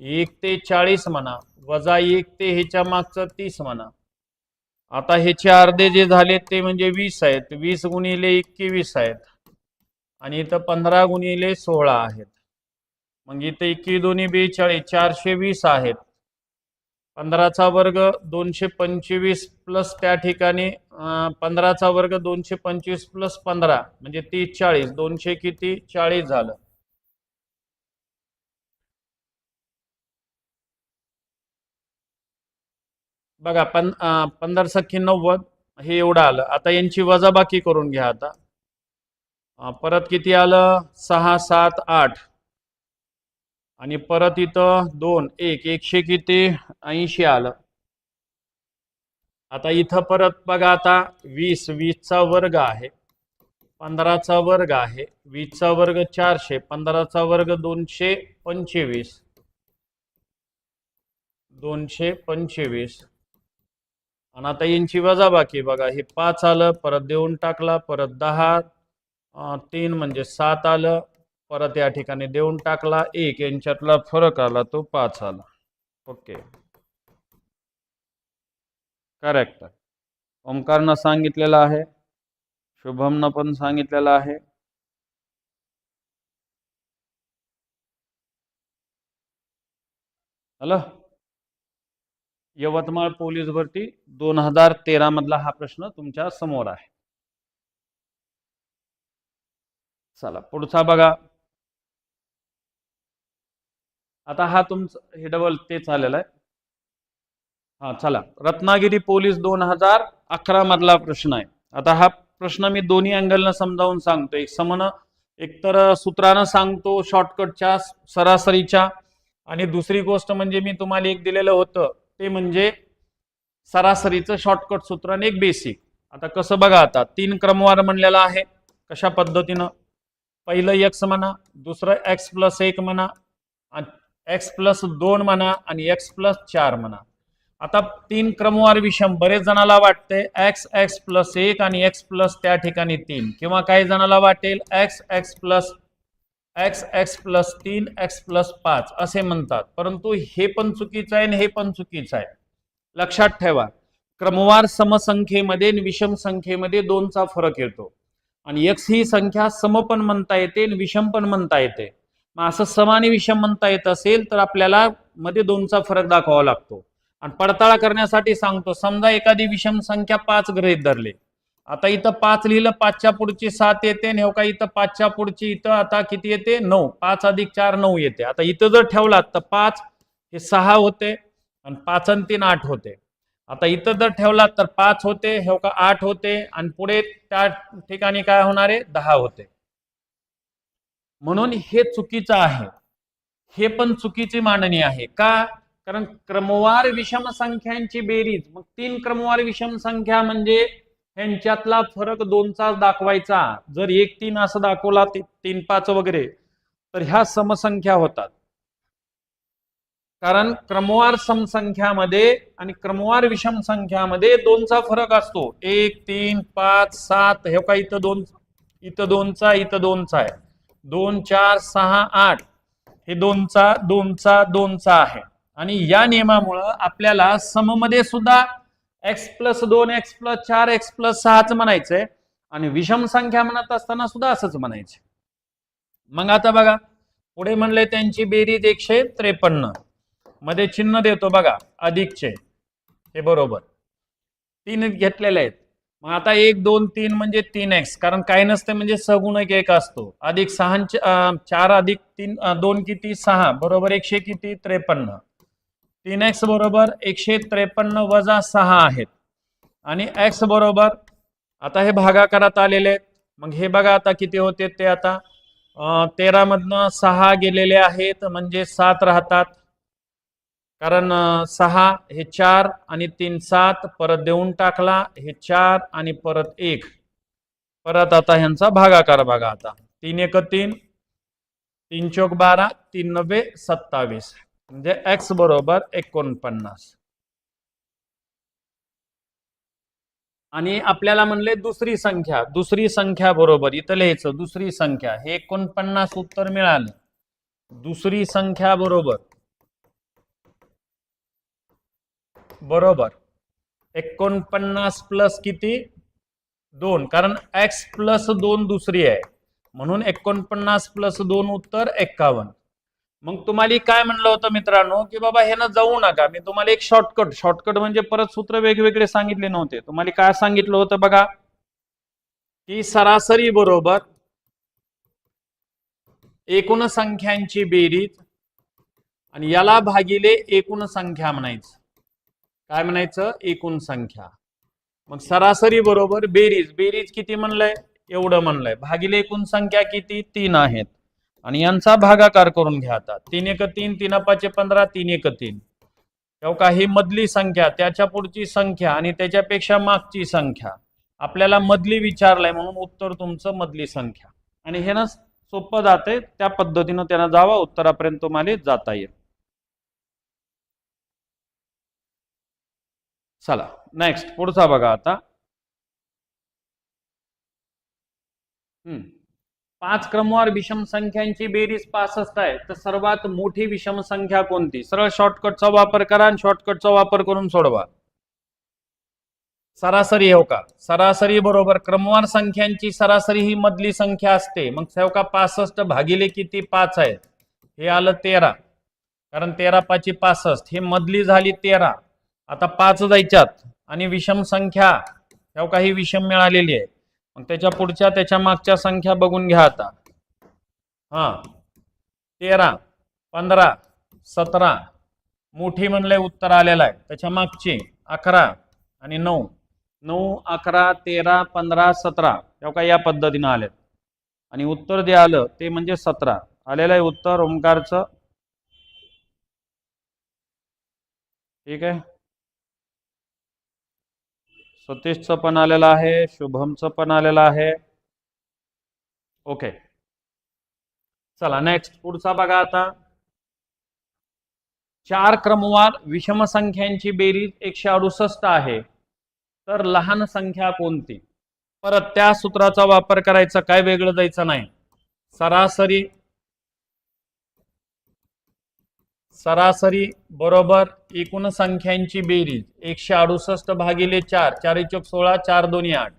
1 ते 40 म्हणा, वजा 1 ते ह्याच्या मागचं 30 म्हणा. आता ह्याचे अर्धे जे झाले ते म्हणजे 20 आहेत. 20 गुणिले 21 आहेत, आणि इथं 15 गुणिले 16 आहेत. मग इथं 21 दोन्ही 42, 420 आहेत. 15चा वर्ग 225 प्लस त्या ठिकाणी 15चा वर्ग 225 प्लस 15 म्हणजे 30 40. 200 किती 40 झालं. बघा 15 सख्खी 90 हे एवढं आलं. आता यांची वजाबाकी करून घ्या. आता परत किती आलं 6 7 8, आणि परत इथं 2 1 100 किती 80 आलं. आता इथं परत बघा, आता 20 20चा वर्ग आहे, 15चा वर्ग आहे, 20चा वर्ग 400, 15चा वर्ग 225 225. आणि आता यांची वजाबाकी बघा, हे 5 आलं, परत देऊन टाकला, परत 10 3 म्हणजे 7 आलं, परत या ठिकाणी देऊन टाकला 1, यांच्यातला फरक आला तो 5 आला. Okay, correct. ओमकारनं सांगितलेलं आहे, शुभमनं पण सांगितलेलं आहे. हॅलो, यवतमाळ पोलीस भरती 2013 मधला हा प्रश्न तुमच्या समोर आहे. चला पुढचा बघा. आता हा तुमचं हे डबल तेच आलेला आहे. हा चला, रत्नागिरी पोलीस 2011 मधला प्रश्न आहे. आता हा प्रश्न मी दोन्ही अँगलनं समजावून सांगतो. एक एकतर सूत्रानं सांगतो शॉर्टकटच्या सरासरीच्या, आणि दुसरी गोष्ट म्हणजे मी तुम्हाला एक दिलेलं होतं ते म्हणजे सरासरीचं शॉर्टकट सूत्र आणि एक बेसिक. आता कसं बघा, आता 3 क्रमवार म्हणलेला आहे. कशा पद्धतीनं, पहिलं x म्हणा, दुसरं x+1 म्हणा, x+2 म्हणा, आणि x+4 म्हणा. आता 3 क्रमवार विषम बरेच जणाला वाटते x+1 आणि x+ त्या ठिकाणी 3, किंवा काही जणाला वाटेल x+3 x+5 असे म्हणतात. परंतु हे पण चुकीचं आहे आणि हे पण चुकीचं आहे. लक्षात ठेवा, क्रमवार समसंख्येमध्ये आणि विषम संख्येमध्ये 2चा फरक येतो. आणि x ही संख्या सम पण म्हणता येते आणि विषम पण म्हणता येते. मग असं सम आणि विषम म्हणता येत असेल तर आपल्याला मध्ये 2चा फरक दाखवावा लागतो. आणि पडताळा करण्यासाठी सांगतो, समजा एखादी विषम संख्या 5 गृहीत धरले. आता इथं 5 लिहिलं, 5च्या पुढची 7 येते, आणि का इथं 5च्या पुढची इथं आता किती येते 9, 5 + 4 9 येते. आता इथं जर ठेवलात तर 5 हे 6 होते, आणि 5 आणि 3 8 होते. आता इथं जर ठेवलात तर 5 होते, हे का 8 होते, आणि पुढे त्या ठिकाणी काय होणार आहे 10 होते. म्हणून हे चुकीचं आहे. हे पण चुकीची मांडणी आहे. का? कारण क्रमवार विषम संख्यांची बेरीज, मग 3 क्रमवार विषम संख्या म्हणजे यांच्यातला फरक 2चा दाखवायचा. जर 1 3 असं दाखवला 3 5 वगैरे, तर ह्या समसंख्या होतात. कारण क्रमवार समसंख्यामध्ये आणि क्रमवार विषम संख्यामध्ये 2चा फरक असतो. 1 3 5 7, हे का इथं 2, इथं 2चा, इथं 2चा आहे. 2 4 6 8, हे 2चा आहे. आणि या नियमामुळे आपल्याला सममध्ये सुद्धा x+2 x+4 x+6 म्हणायचंय आणि विषम संख्या म्हणत असताना सुद्धा असंच म्हणायचं. मग आता बघा पुढे म्हणले त्यांची बेरीज 153 मध्ये चिन्ह देतो बघा अधिकचे, हे बरोबर 3 घेतलेले आहेत. मग आता 1 2 3 म्हणजे 3x, कारण काय नसते म्हणजे सगुणक 1 असतो, अधिक 4 अधिक 3 2 किती 6 बरोबर 100 किती 53. 3x बरोबर 153 वजा 6 आहेत आणि x बरोबर आता हे भागाकारात आलेले आहेत. मग हे बघा आता किती होते ते, आता 13 मधनं 6 गेलेले आहेत म्हणजे 7 राहतात, कारण 6 हे 4 आणि 3 7 परत देऊन टाकला, हे 4 आणि परत 1 परत. आता ह्यांचा भागाकार बघा, आता 3 1 3 3 चौक 12 3 9 27 म्हणजे x बरोबर 49. आणि आपल्याला म्हणले दुसरी संख्या बरोबर इथं लिहायचं, दुसरी संख्या हे 49 उत्तर मिळालं. दुसरी संख्या बरोबर 49 प्लस किती 2, कारण x+2 दुसरी आहे म्हणून 49 + 2 उत्तर 51. मग तुम्हाला काय म्हणलं होतं मित्रांनो की बाबा हे ना जाऊ नका, मी तुम्हाला एक शॉर्टकट म्हणजे परत सूत्र वेगवेगळे सांगितले नव्हते. तुम्हाला काय सांगितलं होतं बघा की सरासरी बरोबर एकूण संख्यांची बेरीज आणि याला भागिले एकूण संख्या म्हणायचं. काय म्हणायचं? एकूण संख्या. मग सरासरी बरोबर बेरीज किती म्हणलंय एवढं म्हणलंय, भागिले एकूण संख्या किती 3 आहेत आणि यांचा भागाकार करून घ्या. आता 3 1 3 3 5 15 3 1 3. तेव्हा ही मधली संख्या, त्याच्या पुढची संख्या आणि त्याच्यापेक्षा मागची संख्या. आपल्याला मधली विचारलंय म्हणून उत्तर तुमचं मधली संख्या. आणि हे ना सोपं जाते, त्या पद्धतीनं त्यांना जावा, उत्तरापर्यंत तुम्हाला जाता येईल. चला नेक्स्ट पुढचा बघा आता. 5 क्रमवार विषम संख्यांची बेरीज 65 आहे, तर सर्वात मोठी विषम संख्या कोणती? सरळ शॉर्टकटचा वापर करा आणि शॉर्टकटचा वापर करून सोडवा. सरासरी हो का, सरासरी बरोबर क्रमवार संख्यांची सरासरी ही मधली संख्या असते. मग हो का 65 भागिले किती 5 आहे, हे आलं 13, कारण 13 5 65, हे मधली झाली 13. आता 5 जायच्यात आणि विषम संख्या हो का ही विषम मिळालेली आहे. मग त्याच्या पुढच्या त्याच्या मागच्या संख्या बघून घ्या आता. 13 15 17 मोठी म्हणले उत्तर आलेलं आहे. त्याच्या मागची 11 आणि 9 9 11 13 15 17 तेव्हा या पद्धतीने आले आणि उत्तर जे आलं ते म्हणजे 17 आलेलं आहे उत्तर ओंकारचं. ठीक आहे, सतीशचं पण आलेलं आहे, शुभमचं पण आलेलं आहे. ओके चला नेक्स्ट पुढचा बघा आता. 4 क्रमवार विषम संख्यांची बेरीज 168 आहे, तर लहान संख्या कोणती? परत त्या सूत्राचा वापर करायचा, काय वेगळं जायचं नाही. सरासरी बरोबर एकूण संख्यांची बेरीज 168 भागिले 4 4 चौक 16 4 2 8.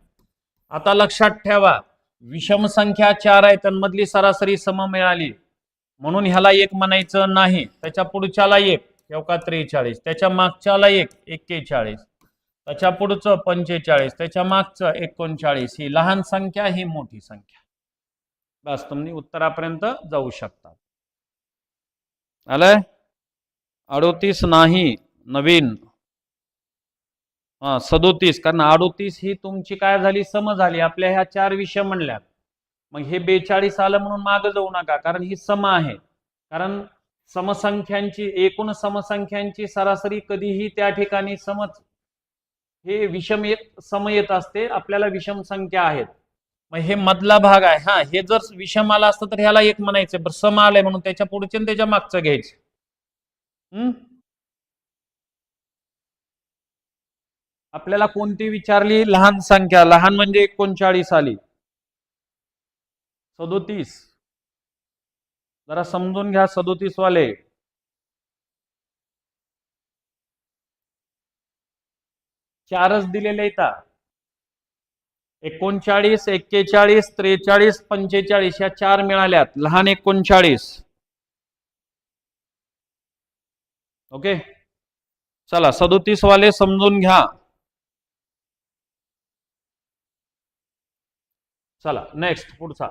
आता लक्षात ठेवा विषम संख्या 4 आहे, तर मधली सरासरी सम मिळाली म्हणून ह्याला 1 म्हणायचं नाही. त्याच्या पुढच्याला 1 तेव्हा 43, त्याच्या मागच्याला 1 41, त्याच्या पुढचं 45, त्याच्या मागचं 39. ही लहान संख्या, ही मोठी संख्या. बस तुम्ही उत्तरापर्यंत जाऊ शकता. आलंय 38 नाही नवीन 37, कारण 38 ही तुमची काय झाली सम झाली. आपल्या ह्या 4 विषय म्हणल्यात, मग हे 42 आलं म्हणून मागे जाऊ नका, कारण ही सम आहे. कारण समसंख्यांची एकूण समसंख्यांची सरासरी कधीही त्या ठिकाणी समच हे विषम सम येत असते. आपल्याला विषम संख्या आहेत, मग हे मधला भाग आहे. हे जर विषम आला असतं तर ह्याला 1 म्हणायचं, बरं सम आलंय म्हणून त्याच्या पुढचे आणि त्याच्या मागचं घ्यायचं. आपल्याला कोणती विचारली? लहान संख्या. लहान म्हणजे 39 आली. 37 जरा समजून घ्या 37 वाले. चारच दिलेले आहेत. 39, 41, 43, 45 या 4 मिळाल्यात. लहान 39. ओके, चला 37 वाले समजून घ्या. चला नेक्स्ट पुढचा.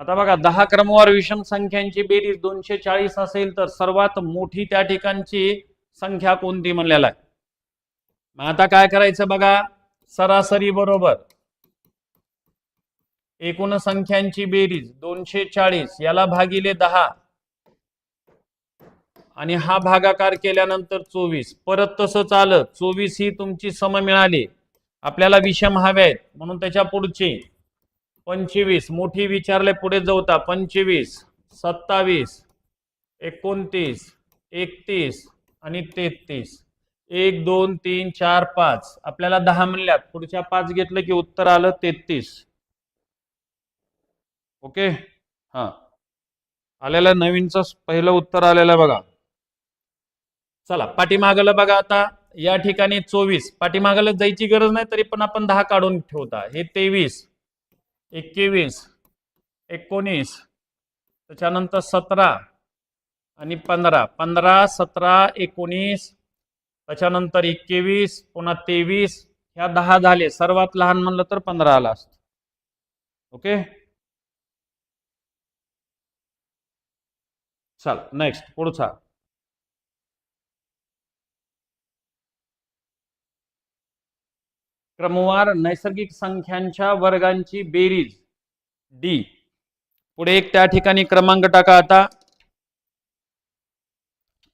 आता बघा 10 क्रमवार विषम संख्यांची बेरीज 240 असेल तर सर्वात मोठी त्या ठिकाणची संख्या कोणती म्हणलेला आहे. मग आता काय करायचं बघा, सरासरी बरोबर एकूण संख्यांची बेरीज 240 याला भागिले 10 आणि हा भागाकार केल्यानंतर 24. परत तसं चालत 24 ही तुमची सम मिळाली. आपल्याला विषम हवे आहेत म्हणून त्याच्या पुढचे 25 मोठी विचारले पुढे जाऊता 25, 27, 29, 31 आणि 33. 1 2 3 4 5 आपल्याला 10 म्हणल्यात. पुढच्या 5 घेतलं की उत्तर आलं 33. ओके, हा आलेलं नवीनचं पहिलं उत्तर आलेलं बघा. चला पाठीमागलं बघा. आता या ठिकाणी 24 पाठीमागलं जायची गरज नाही तरी पण आपण 10 काढून ठेवता. हे 23, 21, 19 त्याच्यानंतर 17 आणि 15, 15, 17, 19 त्याच्यानंतर 21 पुन्हा 23 ह्या 10 झाले. सर्वात लहान म्हणलं तर 15 आला असत. ओके, चल नेक्स्ट पुढचा. क्रमवार नैसर्गिक संख्यांच्या वर्गांची बेरीज डी. पुढे एक त्या ठिकाणी क्रमांक टाका. आता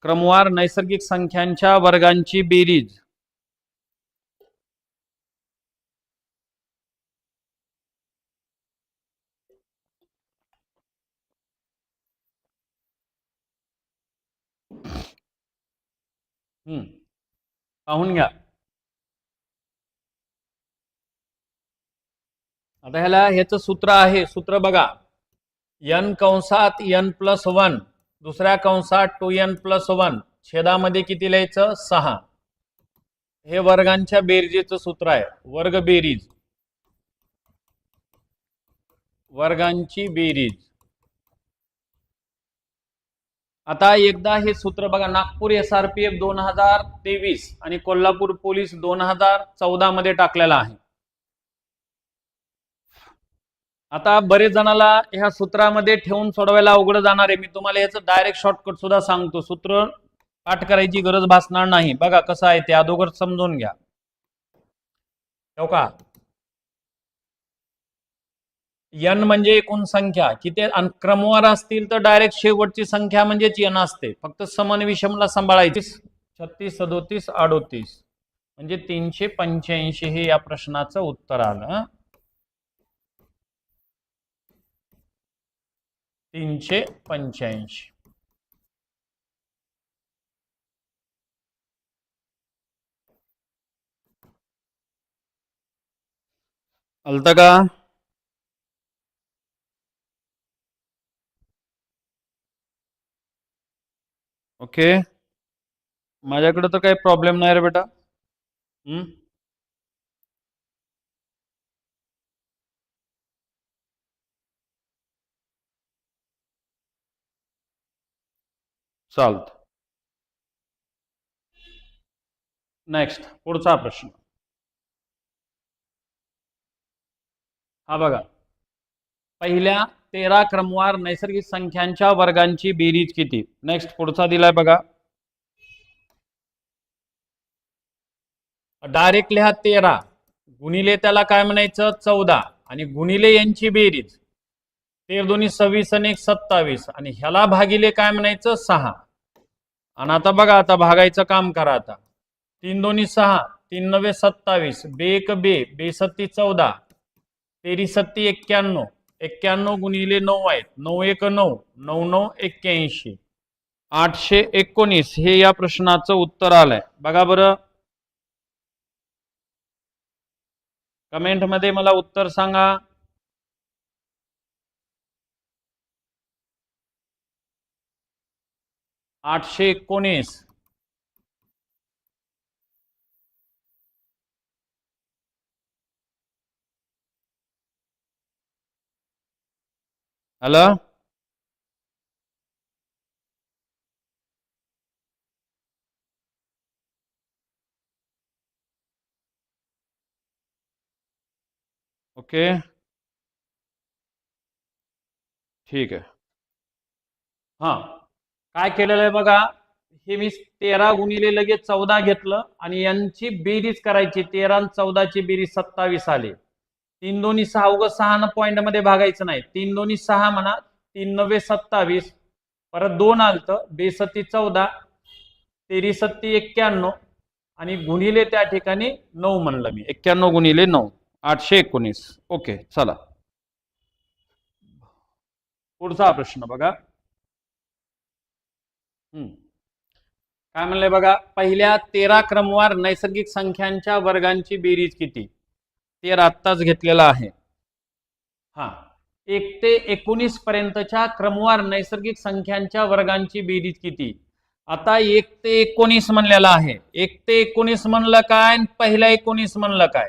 क्रमवार नैसर्गिक संख्यांच्या वर्गांची बेरीज पाहून घ्या. आता ह्याचं सूत्र आहे. सूत्र बघा, n कंसात n+1 दुसऱ्या कंसात 2n+1 छेदामध्ये किती लिहायचं 6. हे वर्गांच्या बेरजेचं सूत्र आहे. वर्ग बेरीज, वर्गांची बेरीज. आता एकदा हे सूत्र बघा, नागपूर SRPF 2023 आणि कोल्हापूर पोलीस 2014 मध्ये टाकलेला आहे. आता बरेच जणाला ह्या सूत्रामध्ये ठेवून सोडवायला अवघड जाणार आहे. मी तुम्हाला याचं डायरेक्ट शॉर्टकट सुद्धा सांगतो. सूत्र पाठ करायची गरज भासणार नाही. बघा कसं आहे ते अगोदर समजून घ्या. हो का, n म्हणजे एकूण संख्या किती. क्रमवार असतील तर डायरेक्ट शेवटची संख्या म्हणजेच n असते. फक्त समान विषमला सांभाळायची. 36, 37, 38 म्हणजे 385 हे या प्रश्नाचं उत्तर आलं. 385. आलता का? ओके, माझ्याकडे तर काही प्रॉब्लेम नाही रे बेटा. चालत. नेक्स्ट पुढचा प्रश्न. हा बघा, पहिल्या 13 क्रमवार नैसर्गिक संख्यांच्या वर्गांची बेरीज किती. नेक्स्ट पुढचा दिलाय बघा. डायरेक्ट लिहा 13 गुणिले त्याला काय म्हणायचं 14 आणि गुणिले यांची बेरीज 13 दोन्ही 26 आणि 1 27 आणि ह्याला भागिले काय म्हणायचं 6. आणि आता बघा, आता भागायचं काम करा. आता 3 दोन्ही 6, 3 9 27, बे 1 बे, बे 7 14, 13 7 91, 91 गुणिले 9 आहेत, 9 1 9, 9 9 81, 819 हे या प्रश्नाचं उत्तर आलंय. बघा बरं कमेंट मध्ये मला उत्तर सांगा. $819 आलं? ओके, ठीक आहे. हा, काय केलेलं आहे बघा, हे मी 13 गुणिले लगेच 14 घेतलं आणि यांची बेरीज करायची. 13 आणि 14 ची बेरीज 27 आली. 3 दोन्ही 6, उगाच 6 न पॉईंट मध्ये भागायचं नाही. 3 दोन्ही 6 म्हणा, 3 9 27, परत 2 आलत, 2 सत्ती 14, 13 सत्ती 91 आणि गुणिले त्या ठिकाणी 9 म्हणलं मी. 91 गुणिले 9 819. ओके, चला पुढचा प्रश्न बघा. काय म्हणलंय बघा, पहिल्या 13 क्रमवार नैसर्गिक संख्यांच्या वर्गांची बेरीज किती? 13 आत्ताच घेतलेला आहे. हा, 1 ते 19 पर्यंतच्या क्रमवार नैसर्गिक संख्यांच्या वर्गांची बेरीज किती? आता 1 ते 19 म्हणलेला आहे. 1 ते 19 म्हणलं काय, पहिला 19 म्हणलं काय?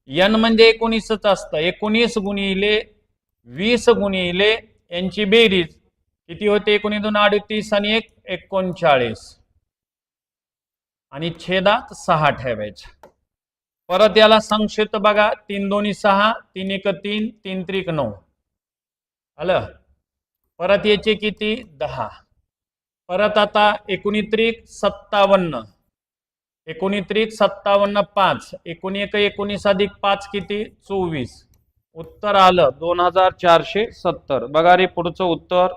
n म्हणजे 19च असतं. 19 गुणिले 20 गुणिले यांची बेरीज किती होते? 19 2 38 आणि 1 39 आणि छेदात 6 ठेवायचे. परत याला संक्षिप्त बघा, 3 दोन्ही 6, 3 1 3, 3 3 9 आलं. परत याचे किती? 10. परत आता 19 57, 19 57 5, 19 19 अधिक 5 किती? 24. उत्तर आलं 2470. बघा रे पुढचं उत्तर.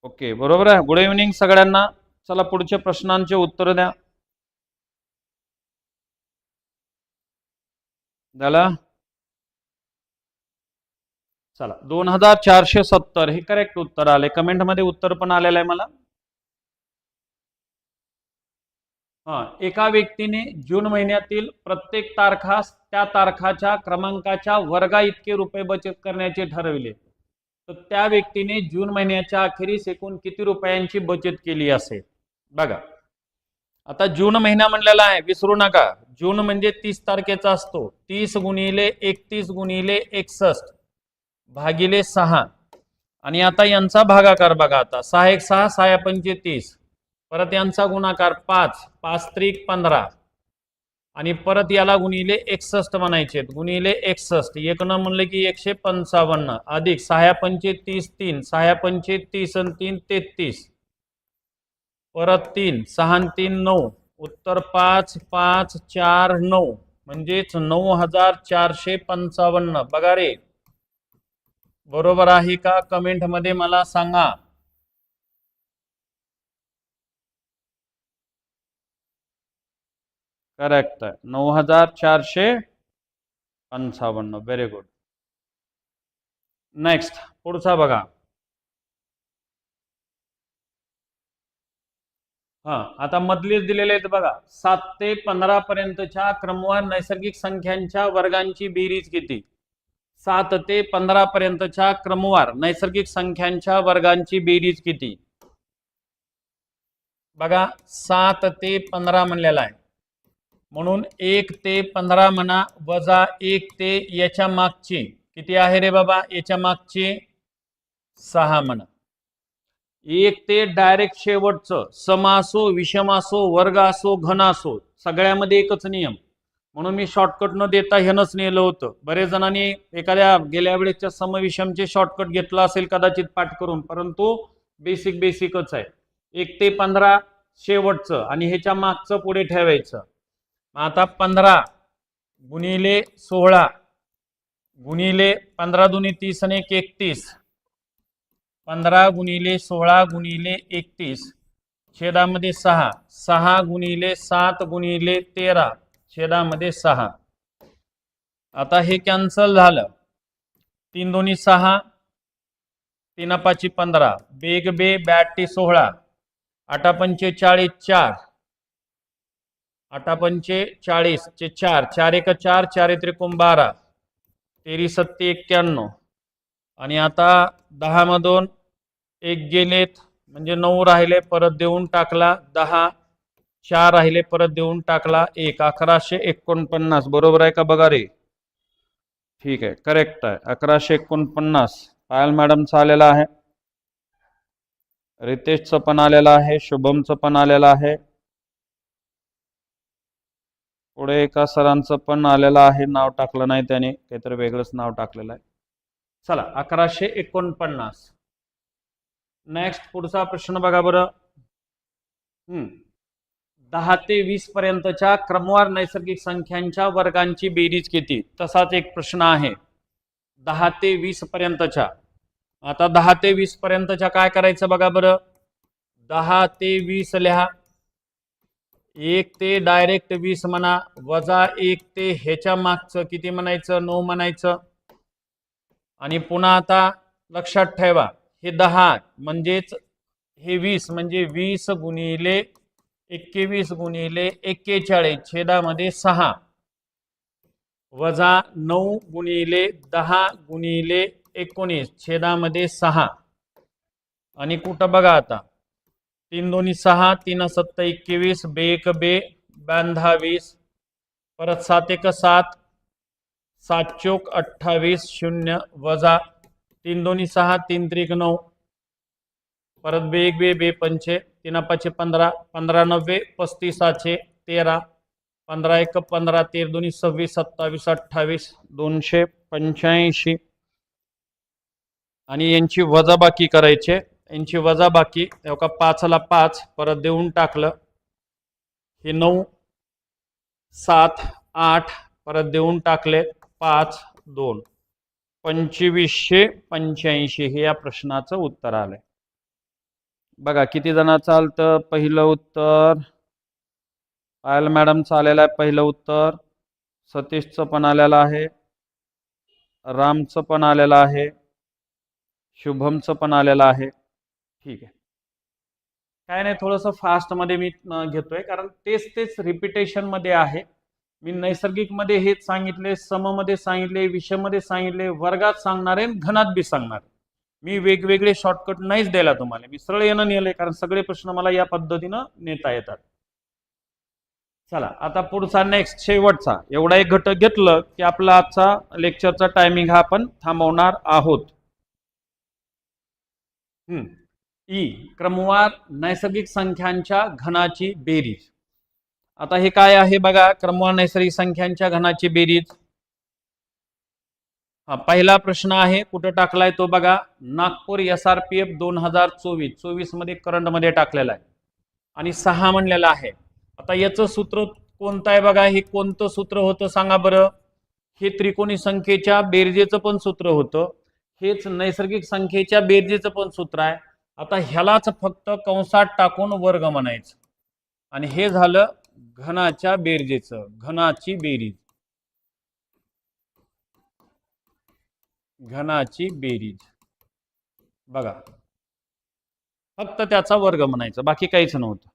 ओके, बरोबर आहे. गुड इव्हनिंग सगळ्यांना. चला पुढच्या प्रश्नांचे उत्तर द्या. झाला? चला, 2470 हे करेक्ट उत्तर आले. कमेंट मध्ये उत्तर पण आलेलं आहे मला. एका व्यक्तीने जून महिन्यातील प्रत्येक तारखास त्या तारखाच्या क्रमांकाच्या वर्गा इतके रुपये बचत करण्याचे ठरविले, तर त्या व्यक्तीने जून महिन्याच्या अखेरीस एकूण किती रुपयांची बचत केली असेल? बघा, आता जून महिना म्हणलेला आहे, विसरू नका. जून म्हणजे 30 तारखेचा असतो. 30 गुणिले 31 गुणिले 61 भागिले 6 आणि आता यांचा भागाकार बघा. आता 6 1 6, 6 5 30, परत यांचा गुणाकार 5 5 3 15 आणि परत याला गुणिले 61 म्हणायचे. गुणिले 61 एक न म्हणलं की 155 अधिक 6 5 30 3, 6 5 30 आणि 3 33, परत 3 6 3 9, उत्तर 5 5 4 9 म्हणजेच 9455. बघा रे, बरोबर आहे का? कमेंट मध्ये मला सांगा. करेक्ट आहे, 9455. Very good. नेक्स्ट पुढचा बघा. आता मधलेच दिलेले आहेत बघा. 7 ते 15 पर्यंतच्या क्रमवार नैसर्गिक संख्यांच्या वर्गांची बेरीज किती? 7 ते 15 पर्यंतच्या क्रमवार नैसर्गिक संख्यांच्या वर्गांची बेरीज किती? बघा, 7 ते 15 म्हणलेला आहे, म्हणून 1 ते 15 म्हणा, वजा 1 ते याच्या मागची किती आहे रे बाबा? याच्या मागची 6 म्हणा. 1 ते डायरेक्ट शेवटचं, सम असो विषम असो वर्ग असो घन असो, सगळ्यामध्ये एकच नियम. म्हणून मी शॉर्टकट न देता ह्यानंच नेलं होतं. बरेच जणांनी एखाद्या गेल्या वेळेच्या सम विषमचे शॉर्टकट घेतला असेल कदाचित पाठ करून, परंतु बेसिकच आहे. 1 ते 15 शेवटचं आणि ह्याच्या मागचं पुढे ठेवायचं. आता 15 गुणिले 16 गुणिले 15 दुनी 30 आणि 31, 15 गुणिले 16 गुणिले 31 छेदामध्ये 6, 6 गुणिले 7 गुणिले 13 छेदामध्ये 6. आता हे कॅन्सल झालं. 3 दोन्ही 6, 3 5 15, बेग बे 82 16, 8 5 40 4, 8 5 40 चे 4, 4 1 4, 4 3 12, 13 7 91 आणि आता 10 मधून 1 गेलेत म्हणजे 9 राहिले, परत देऊन टाकला 10, 4 राहिले परत देऊन टाकला 1, 1149 बरोबर आहे का बघा रे. ठीक आहे, करेक्ट आहे. 1149 पायल मॅडमचा आलेला आहे, रितेशचं पण आलेलं आहे, शुभमचं पण आलेलं आहे, पुढे एका सरांचं पण आलेलं आहे. नाव टाकलं नाही त्याने, काहीतरी वेगळंच नाव टाकलेलं आहे. चला 1149. नेक्स्ट पुढचा प्रश्न बघा बरं. 10 ते 20 पर्यंतच्या क्रमवार नैसर्गिक संख्यांच्या वर्गांची बेरीज किती. तसाच एक प्रश्न आहे 10 ते 20 पर्यंतच्या. आता 10 ते 20 पर्यंतच्या काय करायचं बघा बरं. 10 ते 20 लिहा, 1 ते डायरेक्ट 20 म्हणा, वजा 1 ते ह्याच्या मागचं किती म्हणायचं 9 म्हणायचं. आणि पुन्हा आता लक्षात ठेवा हे 10 म्हणजेच हे 20 म्हणजे 20 गुणिले 21 गुणिले 41 छेदामध्ये 6 वजा 9 गुणिले 10 गुणिले 19 छेदामध्ये 6 आणि कुठं बघा आता 3 दोन्ही 6, 3 7 21, 2 1 2, 12 20, परत 7 1 7, 7 चौक 28, 0 वजा 3 दोन्ही 6, 3 3 9, परत 2 1 2, 2 5, 3 5 15, 15 90, 35 13, 15 1 15, 13 दोन्ही 26, 27 28, 285 आणि यांची वजाबाकी करायचे. यांची वजाबाकी का 5 ला 5 परत देऊन टाकलं, हे 9 7 8 परत देऊन टाकले 5 2, 2585 हे या प्रश्नाचं उत्तर आलंय. बघा किती जणांचं आलं. पहिलं उत्तर पायल मॅडमचं आलेलं आहे, पहिलं उत्तर. सतीशचं पण आलेलं आहे, रामचं पण आलेलं आहे, शुभमचं पण आलेलं आहे. ठीक आहे, काय नाही, थोडंसं फास्टमध्ये मी घेतोय कारण तेच रिपिटेशन मध्ये आहे. मी नैसर्गिक मध्ये हेच सांगितले, सममध्ये सांगितले, विषयमध्ये सांगितले, वर्गात सांगणार आहे, घनात बी सांगणार. मी वेगवेगळे शॉर्टकट नाहीच द्यायला तुम्हाला, मी सरळ येणं नेलंय कारण सगळे प्रश्न मला या पद्धतीनं नेता येतात. चला आता पुढचा नेक्स्ट शेवटचा एवढा एक घटक घेतलं की आपला आजचा लेक्चरचा टायमिंग हा आपण थांबवणार आहोत. ई क्रमवार नैसर्गिक संख्यांच्या घनाची बेरीज. आता हे काय आहे बघा, क्रमवार नैसर्गिक संख्यांच्या घनाची बेरीज. हा पहिला प्रश्न आहे, कुठं टाकलाय तो बघा, नागपूर SRPF 2024 मध्ये करंट मध्ये टाकलेला आहे आणि 6 म्हणलेला आहे. आता याचं सूत्र कोणतं आहे बघा, हे कोणतं सूत्र होतं सांगा बरं. हे त्रिकोणी संख्येच्या बेरजेचं पण सूत्र होतं, हेच नैसर्गिक संख्येच्या बेरजेचं पण सूत्र आहे. आता ह्यालाच फक्त कंसात टाकून वर्ग म्हणायचं आणि हे झालं घनाच्या बेरजेचं, घनाची बेरीज, घनाची बेरीज. बघा फक्त त्याचा वर्ग म्हणायचं, बाकी काहीच नव्हतं.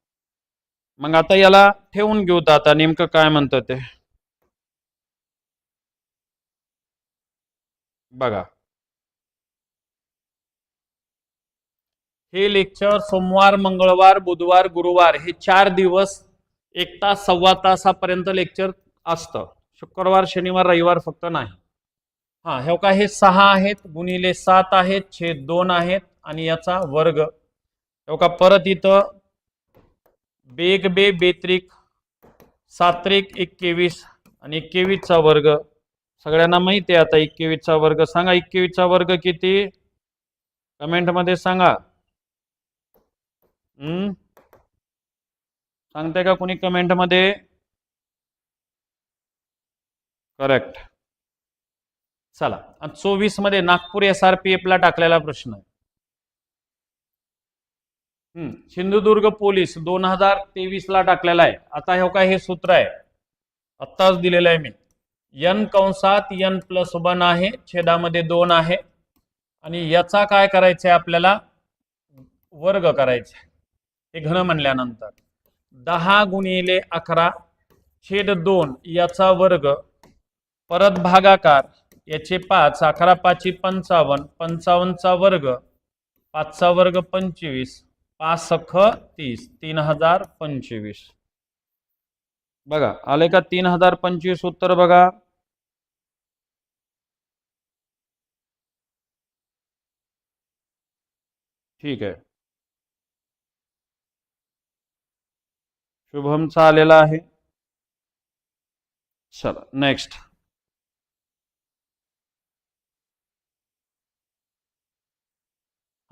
मग आता याला ठेवून घेऊ, आता नेमकं काय म्हणतं ते बघा. हे लेक्चर सोमवार मंगळवार बुधवार गुरुवार हे 4 दिवस 1 तास सव्वा तासापर्यंत लेक्चर असतं. शुक्रवार शनिवार रविवार फक्त नाही. हा हे का, हे 6 आहेत गुणिले 7 आहेत छेद 2 आहेत आणि याचा वर्ग. हे का परत इथं बेग बे बेत्रिक 7 त्रिक 21 आणि 21 चा वर्ग. सगळ्यांना माहिती आहे आता 21 चा वर्ग. सांगा 21 चा वर्ग किती, कमेंट मध्ये सांगा. सांगते का कोणी कमेंट मध्ये? करेक्ट. चला 24 मध्ये नागपूर SRPF ला टाकलेला प्रश्न आहे. सिंधुदुर्ग पोलीस 2023 ला टाकलेला आहे. आता हे काय, हे सूत्र आहे आत्ताच दिलेलं आहे मी. n कंसात n+1 आहे, छेदामध्ये 2 आहे आणि याचा काय करायचंय आपल्याला, वर्ग करायचा. हे घन म्हणल्यानंतर 10 गुणिले 11 छेद 2 याचा वर्ग, परत भागाकार याचे 5, 11 5 55, 55 चा वर्ग, 5 चा वर्ग 25, 5 सख 30, 3025. बघा आले का 3025 उत्तर बघा. ठीक आहे. शुभमचा आलेला आहे. चला नेक्स्ट.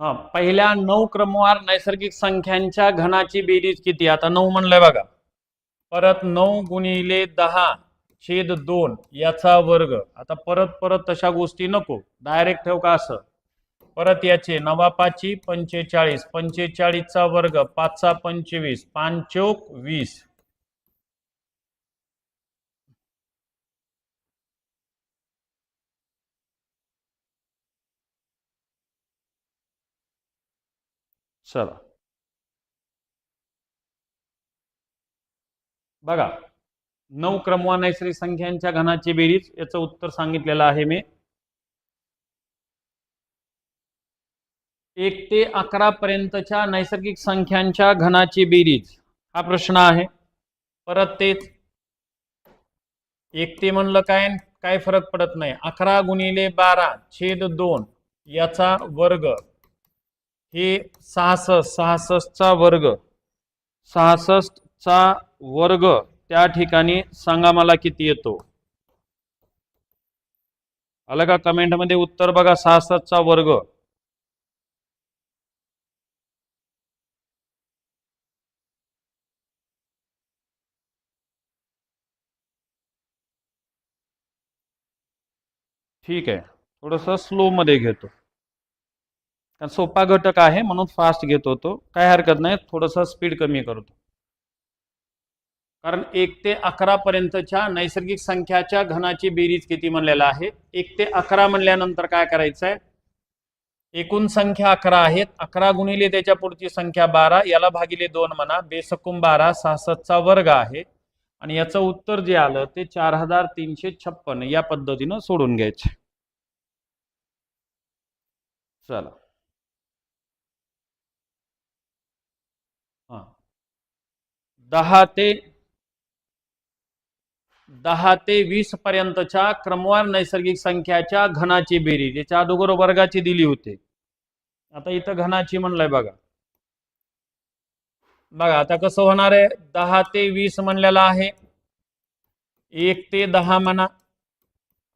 हा पहिल्या 9 क्रमवार नैसर्गिक संख्यांच्या घनाची बेरीज किती. आता 9 म्हणलंय बघा. परत 9 गुणिले 10/2 याचा वर्ग. आता परत परत तशा गोष्टी नको, डायरेक्ट ठेव का असं. परत याचे 9 5 45, 45चा वर्ग, 5 25, 5 चौक 20. चला बघा 9 क्रमवार नैसर्गिक संख्यांच्या घनाची बेरीज, याचं उत्तर सांगितलेलं आहे मी. 1 ते 11 पर्यंतच्या नैसर्गिक संख्यांच्या घनाची बेरीज हा प्रश्न आहे. परत तेच 1 ते म्हणलं काय काय फरक पडत नाही. 11 गुणिले 12/2 याचा वर्ग हे 66चा वर्ग, 66चा वर्ग त्या ठिकाणी सांगा मला किती येतो. आलं का कमेंट मध्ये उत्तर बघा. 66चा वर्ग. ठीक आहे, थोडस स्लो मध्ये घेतो कारण सोपा घटक आहे म्हणून फास्ट घेत होतो. काय हरकत नाही, थोडस स्पीड कमी करतो. कारण 1 ते 11 पर्यंतच्या नैसर्गिक संख्याच्या घनाची बेरीज किती म्हणलेला आहे. 1 ते 11 म्हणल्यानंतर काय करायचं आहे. एकूण संख्या 11 आहेत. 11 गुणिले त्याच्या पुढची संख्या 12 याला भागिले 2 म्हणा. बेसकूम 12 66चा वर्ग आहे. आणि याचं उत्तर जे आलं ते 4356 या पद्धतीनं सोडून घ्यायचे. चला हा 10 ते 20 पर्यंतच्या क्रमवार नैसर्गिक संख्याच्या घनाची बेरीज याच्या अगोदर वर्गाची दिली होती. आता इथं घनाची म्हणलंय बघा. बघा आता कसं होणार आहे. 10 ते 20 म्हणलेला आहे. 1 ते 10 म्हणा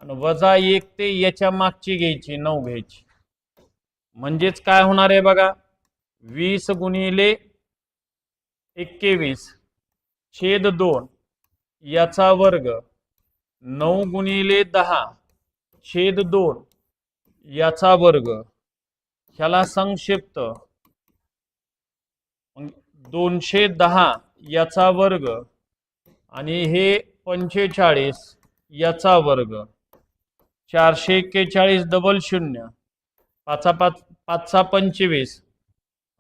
आणि वजा 1 ते याच्या मागची घ्यायची 9 घ्यायची. म्हणजेच काय होणार आहे बघा. 20 गुणिले 21/2 याचा वर्ग, 9 गुणिले 10/2 याचा वर्ग, ह्याला संक्षिप्त 210 याचा वर्ग आणि हे 45 याचा वर्ग. 441 डबल 0 5 25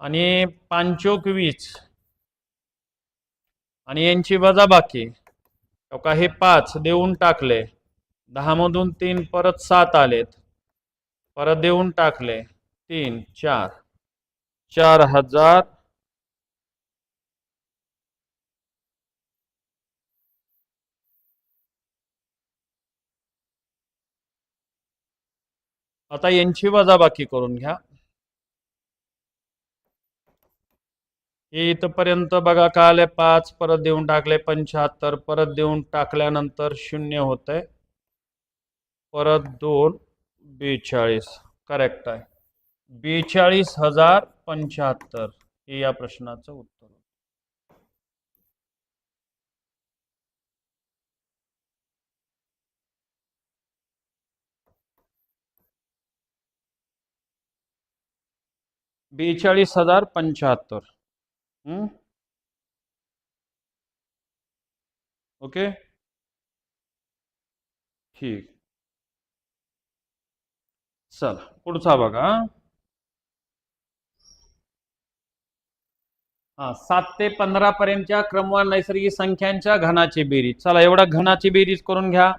आणि 5 20 आणि यांची वजाबाकी. का हे 5 देऊन टाकले. 10 मधून 3 परत 7 आलेत. परत देऊन टाकले 3 4 4000. आता यांची वजाबाकी करून घ्या. हे इथपर्यंत बघा काय आले 5 परत देऊन टाकले 75 परत देऊन टाकल्यानंतर 0 होतंय. परत 2 42 करेक्ट आहे. 42,075 हे या प्रश्नाचं उत्तर. $42,075. ओके ठीक. चला पुढचा बघा. 7 ते 15 पर्यंतच्या क्रमवार नैसर्गिक संख्यांच्या घनाची बेरीज. चला एवढा घनाची बेरीज करून घ्या.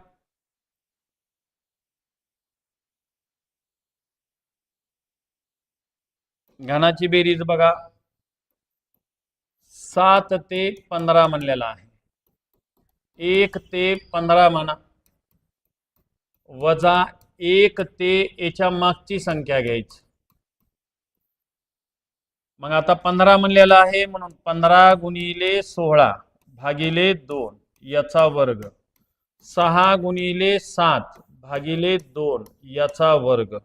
घनाची बेरीज बघा 7 ते 15 म्हणलेला आहे. 1 ते 15 म्हणा, वजा 1 ते याच्या मागची संख्या घ्यायची. मग आता 15 म्हणलेला आहे म्हणून 15 गुणिले 16 भागिले 2 याचा वर्ग, 6 गुणिले 7 भागिले 2 याचा वर्ग,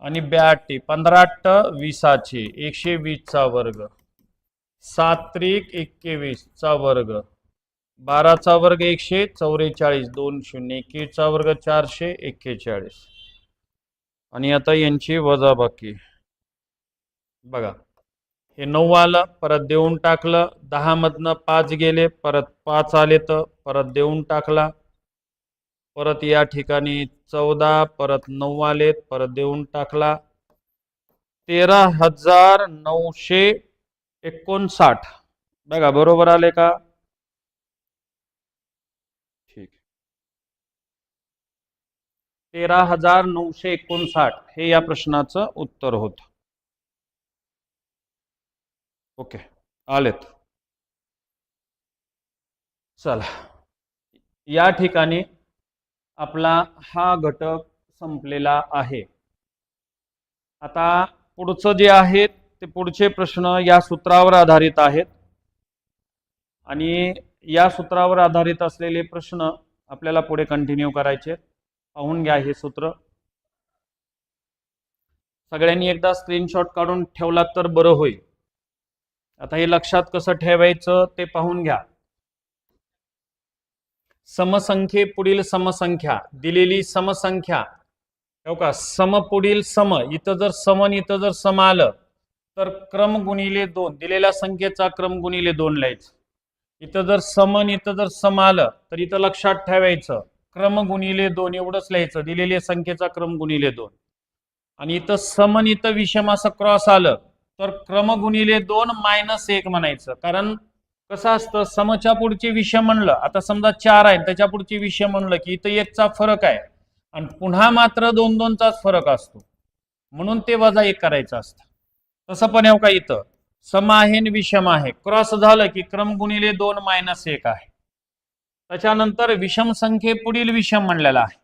आणि 82 15 20चे 120 चा वर्ग, 7 त्रिक 21 चा वर्ग, 12 चा वर्ग 144, 2 शून्य 21 चा वर्ग 441. आणि आता यांची वजाबाकी बघा. हे 9 आलं, परत देऊन टाकलं, 10 मधनं 5 गेले, परत 5 आले तर परत देऊन टाकला, परत या ठिकाणी 14, परत 9 आलेत, परत देऊन टाकला, 13,959. बघा बरोबर आले का? ठीक, 13,959 हे या प्रश्नाचं उत्तर होतं. ओके, आलेत. चला, या ठिकाणी आपला हा घटक संपलेला आहे. आता पुढचं जे आहेत ते पुढचे प्रश्न या सूत्रावर आधारित आहेत, आणि या सूत्रावर आधारित असलेले प्रश्न आपल्याला पुढे कंटिन्यू करायचे. पाहून घ्या हे सूत्र. सगळ्यांनी एकदा स्क्रीनशॉट काढून ठेवला तर बरं होईल. आता हे लक्षात कसं ठेवायचं ते पाहून घ्या. समसंख्ये पुढील समसंख्या, दिलेली समसंख्या हो का, सम पुढील सम, इथं जर सम इथं जर सम आलं तर क्रम गुणिले 2, दिलेल्या संख्येचा क्रम गुणिले 2 लिहायचं. इथं जर सम इथं जर सम आलं तर इथं लक्षात ठेवायचं क्रम गुणिले 2 एवढंच लिहायचं, दिलेल्या संख्येचा क्रम गुणिले 2. आणि इथं सम इथं विषम असं क्रॉस आलं तर क्रम गुणिले 2 -1 म्हणायचं. कारण कसं असतं, समच्या पुढचे विषम म्हणलं, आता समजा 4 आहे त्याच्या पुढचे विषम म्हणलं की इथं 1 चा फरक आहे आणि पुन्हा मात्र 2 चाच फरक असतो, म्हणून ते -1 करायचं असतं. तसं पण येऊ का, इथं सम आहे आणि विषम आहे, क्रॉस झालं की क्रम गुणिले 2 -1 आहे. त्याच्यानंतर विषम संख्ये पुढील विषम म्हणलेला आहे.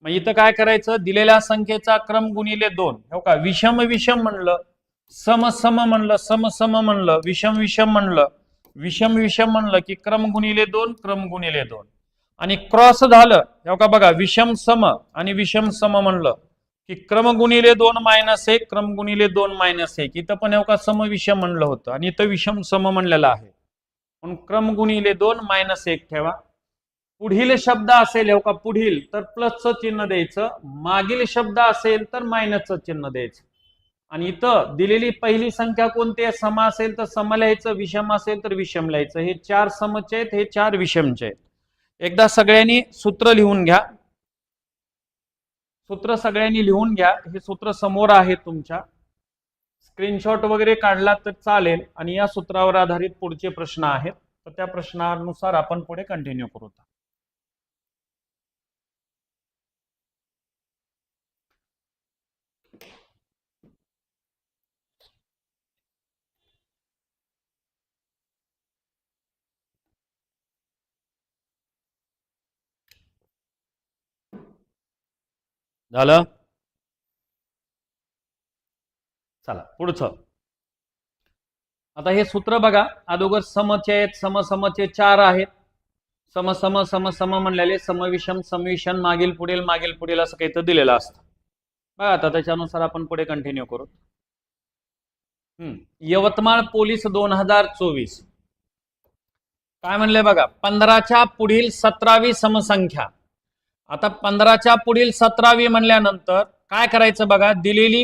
मग इथं काय करायचं, दिलेल्या संख्येचा क्रम गुणिले 2 हो का, विषम विषम म्हणलं, सम सम म्हणलं, सम सम म्हणलं, विषम विषम म्हणलं, विषम विषम म्हणलं की क्रम गुणिले 2 क्रम गुणिले 2. आणि क्रॉस झालं हो का, बघा विषम सम आणि विषम सम म्हणलं की क्रम गुणिले 2 -1 क्रम गुणिले 2 -1. इथं पण हो का सम विषम म्हणलं होतं आणि इथं विषम सम म्हणलेलं आहे, म्हणून क्रम गुणिले 2 -1 ठेवा. पुढील शब्द असेल हो का, पुढील तर प्लसचं चिन्ह द्यायचं, मागील शब्द असेल तर मायनसचं चिन्ह द्यायचं. आणि इथं दिलेली पहिली संख्या कोणती आहे, सम असेल तर सम लिहायचं, विषम असेल तर विषम लिहायचं. हे 4 समचे आहेत, हे 4 विषमचे आहेत. एकदा सगळ्यांनी सूत्र लिहून घ्या. सूत्र सगळ्यांनी लिहून घ्या. हे सूत्र समोर आहे तुमच्या, स्क्रीनशॉट वगैरे काढला तर चालेल. आणि या सूत्रावर आधारित पुढचे प्रश्न आहेत, तर त्या प्रश्नानुसार आपण पुढे कंटिन्यू करू. झालं? चला पुढचं. आता हे सूत्र बघा, अगोदर समचे आहेत, समसमचे 4 आहेत, सम सम सम सम म्हणलेले, समविषम समविषम मागील पुढील असं काही तर दिलेलं असतं. बघा आता त्याच्यानुसार आपण पुढे कंटिन्यू करू. यवतमाळ पोलीस 2024 काय म्हणले बघा, 15च्या पुढील 17वी समसंख्या. आता 15च्या पुढील 17वी म्हणल्यानंतर काय करायचं बघा, दिलेली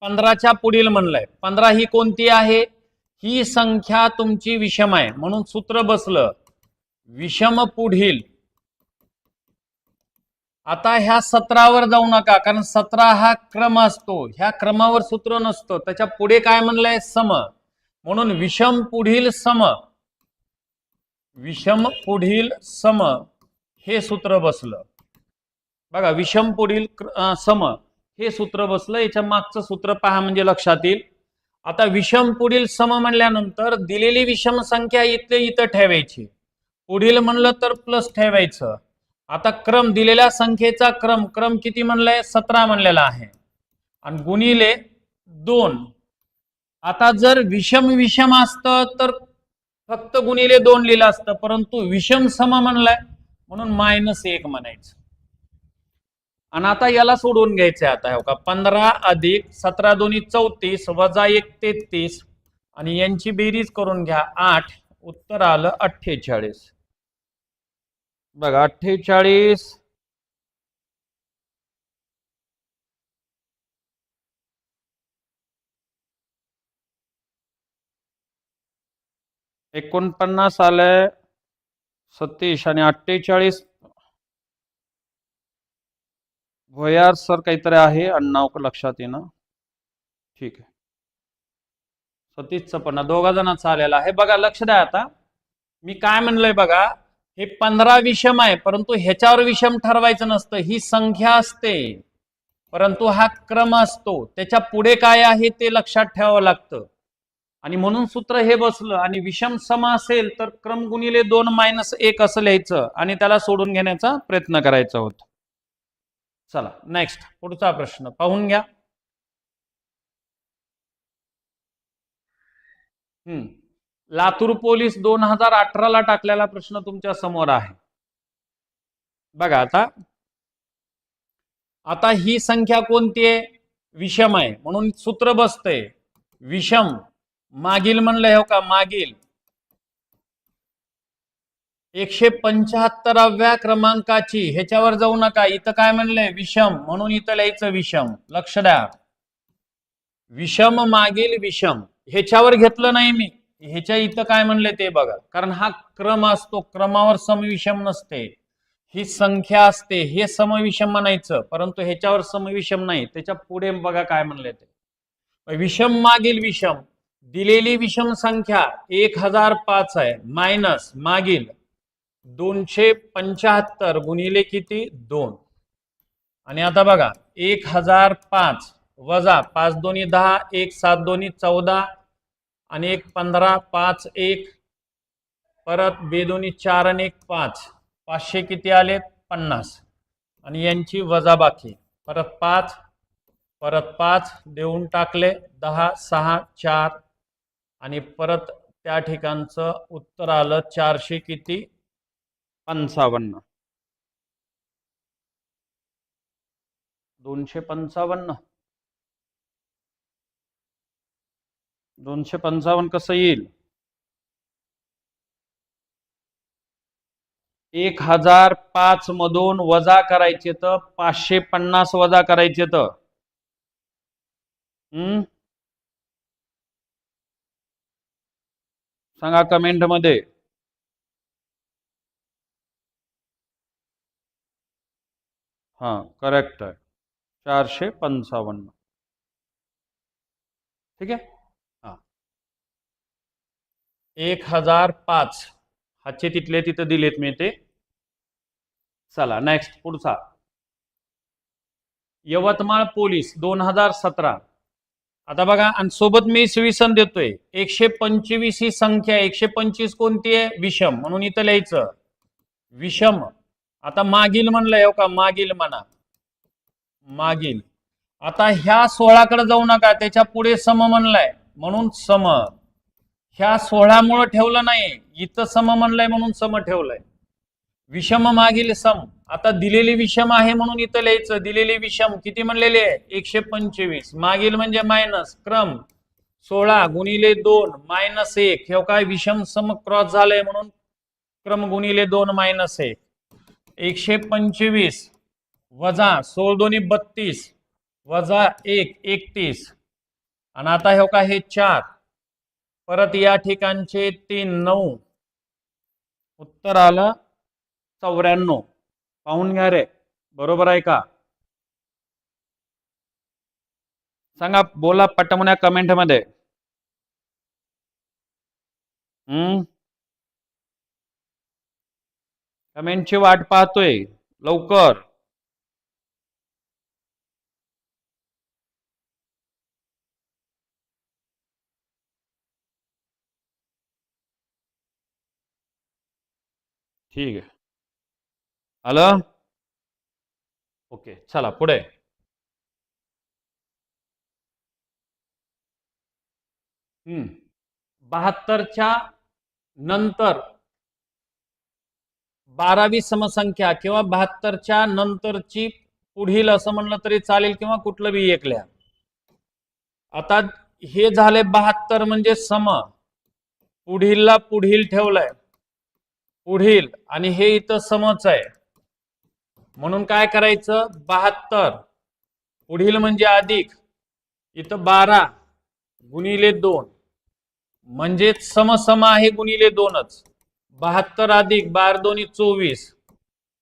15च्या पुढील म्हणलंय, 15 ही कोणती आहे, ही संख्या तुमची विषम आहे, म्हणून सूत्र बसलं विषम पुढील. आता ह्या 17वर जाऊ नका, कारण 17 हा क्रम असतो, ह्या क्रमावर सूत्र नसतं, त्याच्या पुढे काय म्हणलंय सम, म्हणून विषम पुढील सम, विषम पुढील सम हे सूत्र बसलं. बघा विषम पुढील सम हे सूत्र बसलं, याच्या मागचं सूत्र पहा म्हणजे लक्षात येईल. आता विषम पुढील सम म्हणल्यानंतर दिलेली विषम संख्या इथं ठेवायची, पुढील म्हणलं तर प्लस ठेवायचं. आता क्रम दिलेल्या संख्येचा क्रम क्रम किती म्हणलंय 17 म्हणलेला आहे आणि गुणिले 2. आता जर विषम विषम असतं तर फक्त गुणिले 2 लिहिलं असतं, परंतु विषम सम म्हणलाय म्हणून -1 म्हणायचं. आणि आता याला सोडून घ्यायचंय. आता हो का 15 अधिक 17 दोन्ही 34 वजा 1 33 आणि यांची बेरीज करून घ्या 8. उत्तर आलं 48. बघा 48 49 आलंय 37 आणि 48 भोयार सर काहीतरी आहे नाव लक्षात येणं. ठीक आहे 37 दोघा जणांचा आलेला आहे. बघा लक्ष द्या. आता मी काय म्हणलंय बघा, हे 15 विषम आहे परंतु ह्याच्यावर विषम ठरवायचं नसतं, ही संख्या असते परंतु हा क्रम असतो. त्याच्या पुढे काय आहे ते लक्षात ठेवावं लागतं आणि म्हणून सूत्र हे बसलं. आणि विषम सम असेल तर क्रम गुणिले 2 -1 असं लिहायचं आणि त्याला सोडून घेण्याचा प्रयत्न करायचा होता. चला नेक्स्ट पुढचा प्रश्न पाहून घ्या. लातूर पोलीस 2018 ला टाकलेला प्रश्न तुमच्या समोर आहे. बघा आता ही संख्या कोणती आहे, विषम आहे म्हणून सूत्र बसतंय विषम. मागील म्हणलंय हो का, मागील 175व्या क्रमांकाची, ह्याच्यावर जाऊ नका. इथं काय म्हणलंय विषम म्हणून इथं लिहायचं विषम. लक्ष द्या विषम मागील विषम, ह्याच्यावर घेतलं नाही मी. ह्याच्या इथं काय म्हणलंय ते बघा, कारण हा क्रम असतो, क्रमावर समविषम नसते, ही संख्या असते. हे समविषम म्हणायचं परंतु ह्याच्यावर समविषम नाही. त्याच्या पुढे बघा काय म्हणलंय ते विषम मागील विषम. दिलेली विषम संख्या 1005 आहे मायनस मागील 275 गुणिले किती 2. आणि आता बघा 1005 वजा 5 दोन्ही 10 1 7 दोन्ही 14 आणि 1 15 5 1 परत 2 दोन्ही 4 आणि 1 5 500 किती आले 50 आणि यांची वजाबाकी परत 5 परत 5 देऊन टाकले 10 6 4 आणि परत त्या ठिकाणचं उत्तर आलं 400 किती 55. 255 255 कसं येईल. 1005 मधून वजा करायचे तर 550 वजा करायचे तर सांगा कमेंट मध्ये. हा करेक्ट आहे 455. ठीक आहे. हा 1005 हाचे तिथले तिथं दिलेत मी ते. चला नेक्स्ट पुढचा. यवतमाळ पोलीस 2017. आता बघा आणि सोबत मी इसवी सन देतोय. 125 ही संख्या, 125 कोणती आहे विषम म्हणून इथं लिहायचं विषम. आता मागील म्हणलंय हो का, मागील म्हणा मागील. आता ह्या 16 कडे जाऊ नका, त्याच्या पुढे सम म्हणलाय म्हणून सम. ह्या 16 मुळे ठेवलं नाही, इथं सम म्हणलंय म्हणून सम ठेवलंय. विषम मागील सम. आता दिलेली विषम आहे म्हणून इथं लिहायचं दिलेली विषम किती म्हणलेली आहे 125. मागील म्हणजे मायनस क्रम 16 गुणिले 2 -1. हे काय विषम सम क्रॉस झालंय म्हणून क्रम गुणिले 2 -1. 125 वजा 16 दोन्ही 32 वजा 1 31 आणि आता हे का हे 4 परत या ठिकाणचे 3 9. उत्तर आलं 94. पाहून घ्या रे, बरोबर आहे का सांगा, बोला पटमण्या कमेंट मध्ये. कमेंटची वाट पाहतोय लवकर. ठीक आहे. आलं? ओके, चला पुढे. हम्म 72च्या नंतर 12वी समसंख्या किंवा 72च्या नंतरची पुढील असं म्हणलं तरी चालेल, किंवा कुठलं बी एक लिहा. आता हे झाले 72 म्हणजे सम, पुढीलला पुढील ठेवलंय, पुढील, आणि हे इथं समच आहे. म्हणून काय करायचं, 72 पुढील म्हणजे अधिक, इथं 12 गुणिले 2 म्हणजे सम आहे गुणिले 2च. 72 अधिक 12 दोन्ही 24,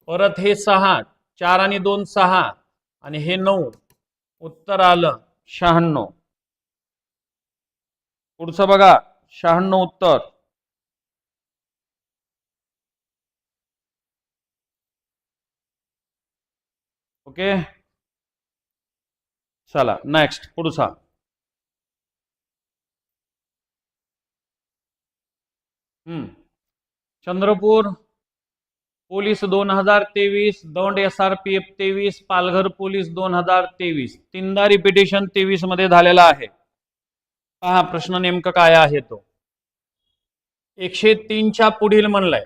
परत हे 6, 4 आणि 2 6, आणि हे 9. उत्तर आलं 96. पुढचं बघा, 96 उत्तर. ओके, चला नेक्स्ट पुढचा. Chandrapur police 2023, Daund SRPF 23, Palghar police 2023, तीनदा रिपिटेशन 23 मध्ये झालेला आहे. पहा प्रश्न नेमका काय आहे तो. 103च्या पुढील म्हणलंय,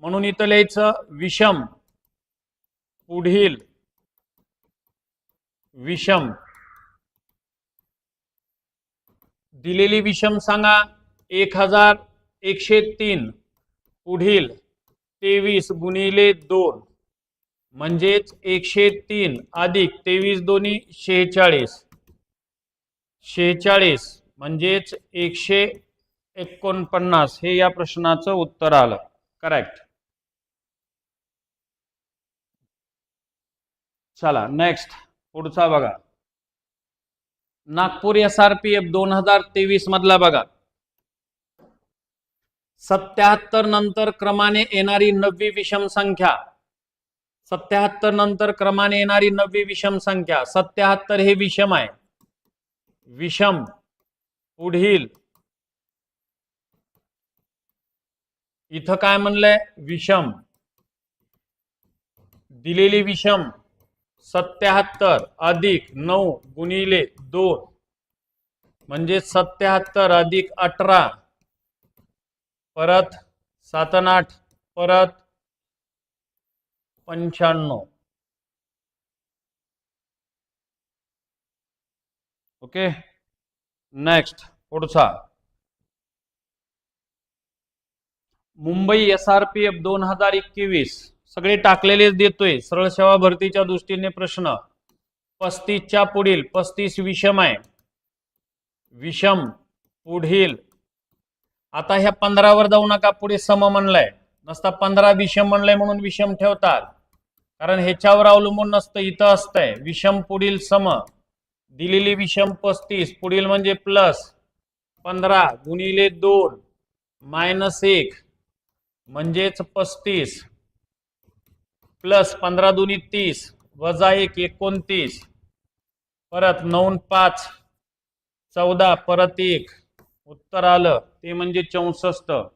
म्हणून इथं लिहायचं विषम, पुढील विषम. दिलेली विषम सांगा. 1103 पुढील 23 गुणिले 2 म्हणजेच 103 अधिक 23 दोन्ही 46, 46 म्हणजेच 149. हे या प्रश्नाचं उत्तर आलं. करेक्ट. चला नेक्स्ट पुढचा बघा. नागपूर SRPF 2023 मधला बघा. 77 नंतर क्रमाने येणारी 9वी विषम संख्या. 77 नंतर क्रमाने येणारी 9वी विषम संख्या. 77 हे विषम आहे. विषम पुढील, इथं काय म्हणलंय, विषम. दिलेली विषम 77 अधिक 9 गुणिले 2 म्हणजे 77 अधिक 18, परत 7 आणि 8, परत 95. ओके, नेक्स्ट पुढचा. मुंबई SRPF 2021 सगळे टाकलेलेच देतोय, सरळ सेवा भरतीच्या दृष्टीने प्रश्न. 35च्या पुढील 35 विषम आहे, विषम पुढील. आता ह्या 15 वर जाऊ नका, पुढे सम म्हणलंय, नसता 15 विषम म्हणलंय म्हणून विषम ठेवतात, कारण ह्याच्यावर अवलंबून नसतं, इथं असतंय विषम पुढील सम. दिलेली विषम 35 पुढील म्हणजे प्लस 15 गुणिले 2 मायनस 1 म्हणजेच 35, प्लस 15 दुनी 30 वजा 1 29, परत 9 5 14, परत 1. उत्तर आलं ते म्हणजे 64.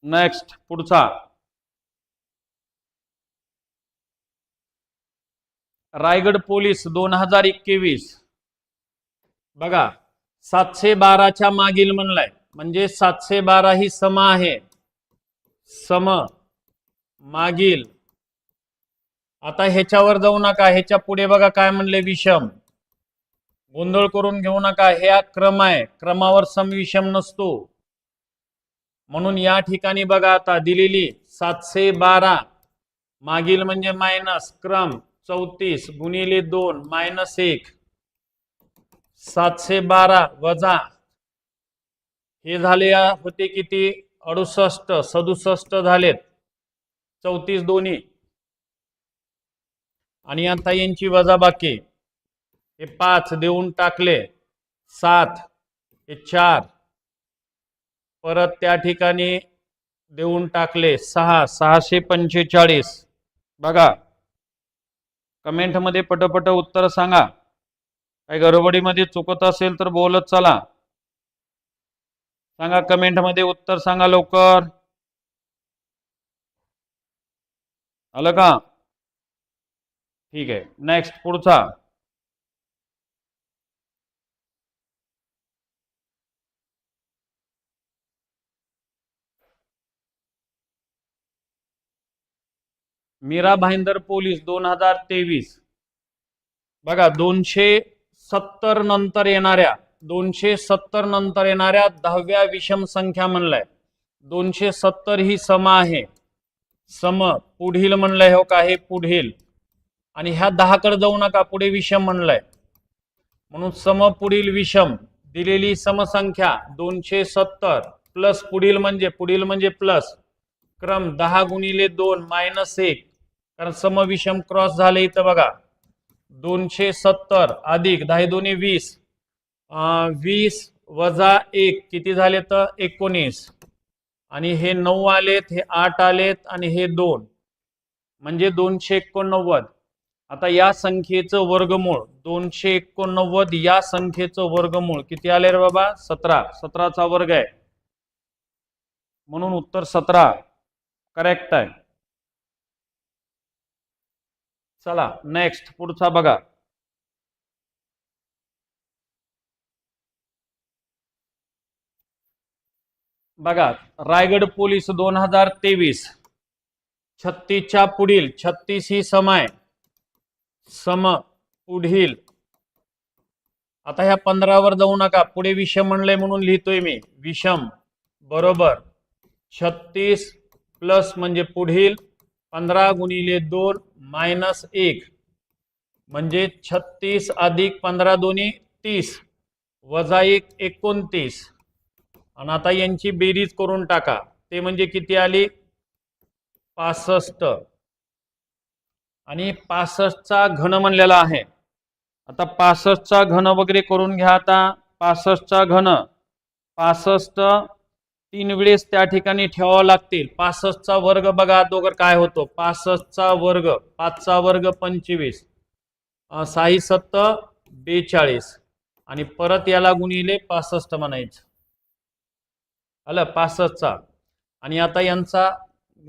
नेक्स्ट पुढचा. रायगड पोलीस 2021 बघा. 712च्या मागील म्हणलाय, म्हणजे 712 ही सम आहे, सम मागील. आता ह्याच्यावर जाऊ नका, ह्याच्या पुढे बघा काय म्हणले, विषम. गोंधळ करून घेऊ नका, हे क्रम आहे, क्रमावर सम विषम नसतो. म्हणून या ठिकाणी बघा, आता दिलेली 712 मागील म्हणजे मायनस क्रम 34 गुणिले 2 मायनस 1, 712 वजा हे झाले होते किती, 68 67 झालेत, 34 दोन्ही, आणि आता यांची वजा बाकी. हे 5 देऊन टाकले, 7 हे 4, परत त्या ठिकाणी देऊन टाकले 6, 645. बघा कमेंट मध्ये पटपट उत्तर सांगा, काही गडबडीमध्ये चुकत असेल तर बोलत चला. सांगा कमेंट मध्ये उत्तर सांगा लवकर. आलं का? ठीक आहे. नेक्स्ट पुढचा. मीरा भाईंदर पोलीस 2023. बघा 270 नंतर येणाऱ्या 10व्या विषम संख्या म्हणलाय. 270 ही सम आहे. सम पुढील म्हणलंय हो का, हे पुढील. आणि ह्या 10 कडे जाऊ नका, पुढे विषम म्हणलंय. म्हणून सम पुढील विषम दिलेली समसंख्या 270 प्लस पुढील म्हणजे प्लस क्रम 10 गुणिले 2 मायनस 1, कारण सम विषम क्रॉस झाले इथं बघा. 270 अधिक 10 दोन्ही 20, 20 वजा 1 किती झाले तर 19. आणि हे 9 आलेत, हे 8 आलेत आणि हे 2 म्हणजे 289. आता या संख्येचं वर्गमूळ 289, या संख्येचं वर्गमूळ किती आले रे बाबा? 17. 17चा वर्ग आहे, म्हणून उत्तर 17 करेक्ट आहे. चला नेक्स्ट पुढचा बघा. बघा रायगड पोलीस 2023. 36च्या पुढील 36 ही सम आहे. सम पुढील. आता ह्या 15 वर जाऊ नका, पुढे विषम म्हणलंय म्हणून लिहितोय मी. विषम बरोबर 36 प्लस म्हणजे पुढील 15 गुणिले 2 मायनस 1 म्हणजे 36 अधिक 15 दोन्ही 30 वजा 1 29. आणि आता यांची बेरीज करून टाका, ते म्हणजे किती आली? 65. आणि 65चा घन म्हणलेला आहे. आता 65चा घन वगैरे करून घ्या. आता 65चा घन 65 3 वेळेस त्या ठिकाणी ठेवावं लागतील. 65चा वर्ग बघा अगोदर काय होतो. 65चा वर्ग 5चा वर्ग 25, 6 7 42 आणि परत याला गुणिले 65 म्हणायचं. आलं 65चा. आणि आता यांचा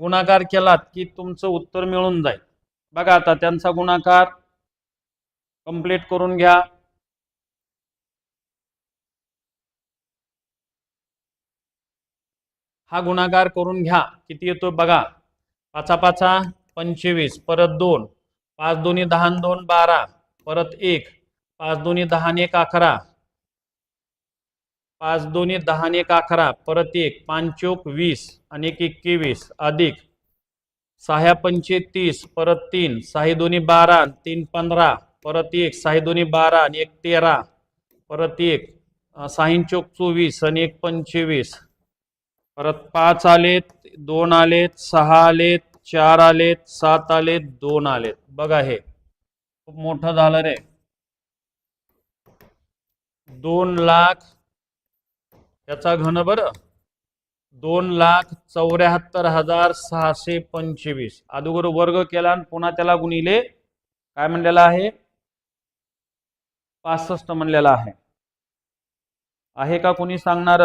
गुणाकार केलात की तुमचं उत्तर मिळून जाईल. बघा आता त्यांचा गुणाकार कंप्लीट करून घ्या. हा गुणाकार करून घ्या, किती येतो बघा. 5 5 25 परत 2, 5 दोन्ही 10 2 12 परत 1, 5 दोन्ही 10 1 11, 5 दोन्ही 10 1 11 परत 1, 5 चोक 20 आणि 1 21 अधिक 6 पंचे 30 परत 3, 6 दोन्ही 12 3 15 परत 1, 6 दोन्ही 12 आणि 1 13 परत 1, 6 चोक 24 आणि 1 25 परत 5 आलेत, 2 आलेत, 6 आलेत, 4 आलेत, 7 आलेत, 2 आलेत. बघा हे खूप मोठं झालं रे. 2 लाख याचा घन बरं 2,74,625. अगोदर वर्ग केला आणि पुन्हा त्याला गुणिले काय म्हणलेला आहे 65 म्हणलेला आहे का कोणी सांगणार?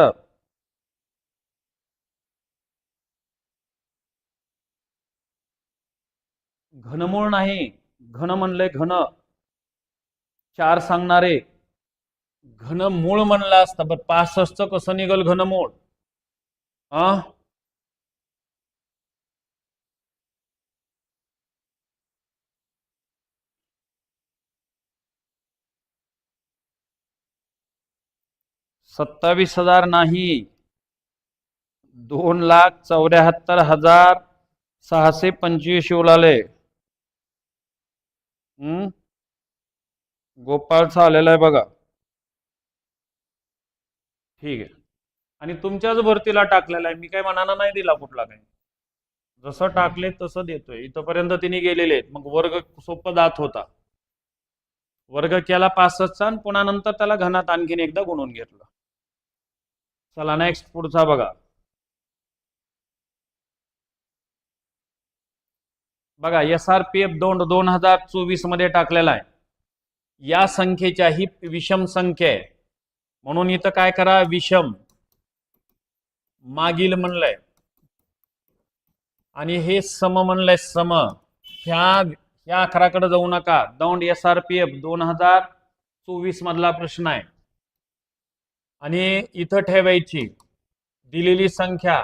घनमूळ नाही, घन म्हणले घन. 4 सांगणारे घनमूळ म्हणला असता, पण 65 कसं निघल घनमूळ? 27,000 नाही, 2,74,625 उलाले. गोपाळचा आलेला आहे बघा. ठीक आहे. आणि तुमच्याच भरतीला टाकलेला आहे, मी काय मनाना नाही दिला कुठला काही. जसं टाकले तसं देतोय. इथपर्यंत तिने गेलेले आहेत. मग वर्ग सोपं जात होता. वर्ग केला 65चा आणि पुन्हा नंतर त्याला घनात आणखीन एकदा गुणून घेतलं. चला नेक्स्ट पुढचा बघा. बघा SRPF 2024 मध्ये टाकलेला आहे. या संख्येच्या ही विषम संख्या आहे, म्हणून इथं काय करा विषम मागील म्हणलंय आणि हे सम म्हणलंय सम. ह्या अक्षराकडे जाऊ नका. दौंड SRPF 2024 मधला प्रश्न आहे आणि इथं ठेवायची दिलेली संख्या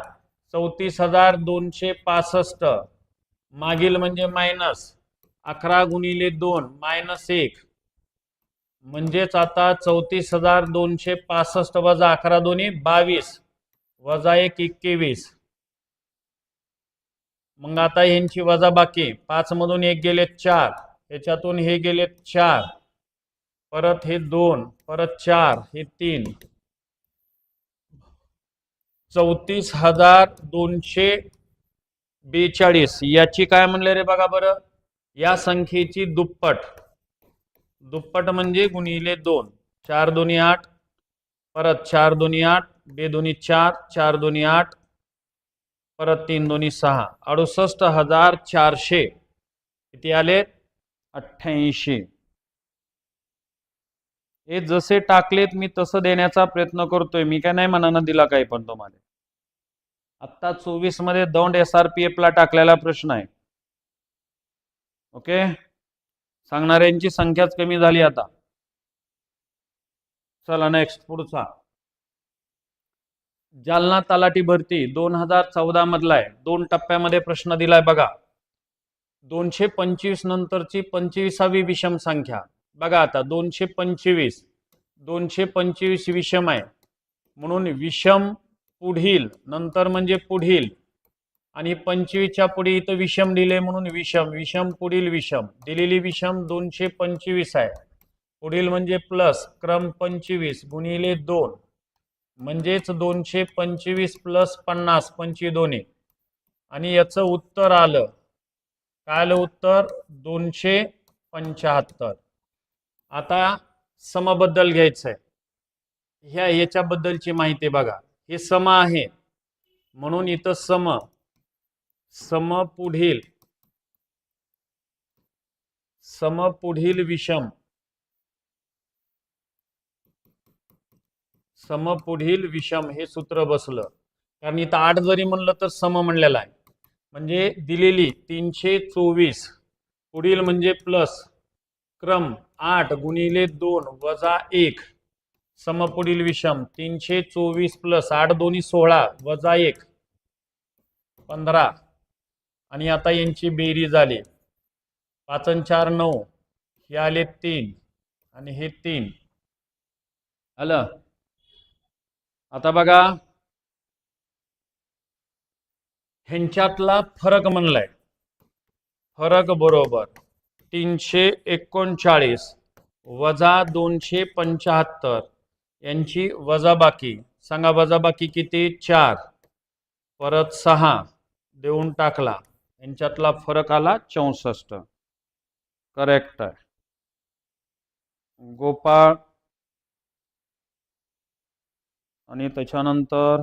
34,265. मागील म्हणजे मायनस 11 गुणिले 2 मायनस 1 म्हणजेच आता 34,265 वजा 11 दोन्ही 22 वजा 1 21. मग आता यांची वजा बाकी 5 मधून 1 गेले 4, याच्यातून हे गेले 4, परत हे 2, परत 4, हे 3. 34,242 याची काय म्हणले रे बघा बरं. या संख्येची दुप्पट. दुप्पट म्हणजे गुणिले 2. 4 दोन्ही 8, परत 4 दोन्ही 8, 2 दोन्ही 4, 4 दोन्ही 8, परत 3 दोन्ही 6. 68,400 किती आले 88. हे जसे टाकलेत मी तसं देण्याचा प्रयत्न करतोय. मी काय नाही मनानं दिला काही पण तुम्हाला. आता 24 मध्ये दौंड SRPF ला टाकलेला प्रश्न आहे. ओके, सांगणाऱ्यांची संख्याच कमी झाली आता. चला नेक्स्ट पुढचा. जालना तलाठी भरती 2014 मधला आहे. 2 टप्प्यामध्ये प्रश्न दिलाय बघा. 225 नंतरची 25वी विषम संख्या. बघा आता 225 विषम आहे म्हणून विषम पुढील नंतर म्हणजे पुढील आणि 25च्या पुढे इथं विषम दिले म्हणून विषम. विषम पुढील विषम. दिलेली विषम 225 आहे. पुढील म्हणजे प्लस क्रम 25 गुणिले 2 म्हणजेच 225 प्लस 50 25 आणि याचं उत्तर आलं काय आलं उत्तर 275. आता समबद्दल घ्यायचंय. याच्याबद्दलची माहिती बघा. हे सम आहे म्हणून इथं सम पुढील विषम. समपुढील विषम हे सूत्र बसलं. कारण इथं 8 जरी म्हणलं तर सम म्हणलेला आहे. म्हणजे दिलेली 324 पुढील म्हणजे प्लस क्रम 8 गुणिले 2 वजा 1 समपुढील विषम 324 प्लस 8 दोन्ही 16 वजा 1 15 आणि आता यांची बेरीज झाली 5 आणि 4 9 हे आले 3 आणि हे 3 आलं. आता बघा ह्यांच्यातला फरक म्हणलाय. फरक बरोबर 339 वजा 275 यांची वजाबाकी. सांगा वजाबाकी किती 4 परत 6 देऊन टाकला. यांच्यातला फरक आला 64. करेक्ट आहे. गोपाळ आणि त्याच्यानंतर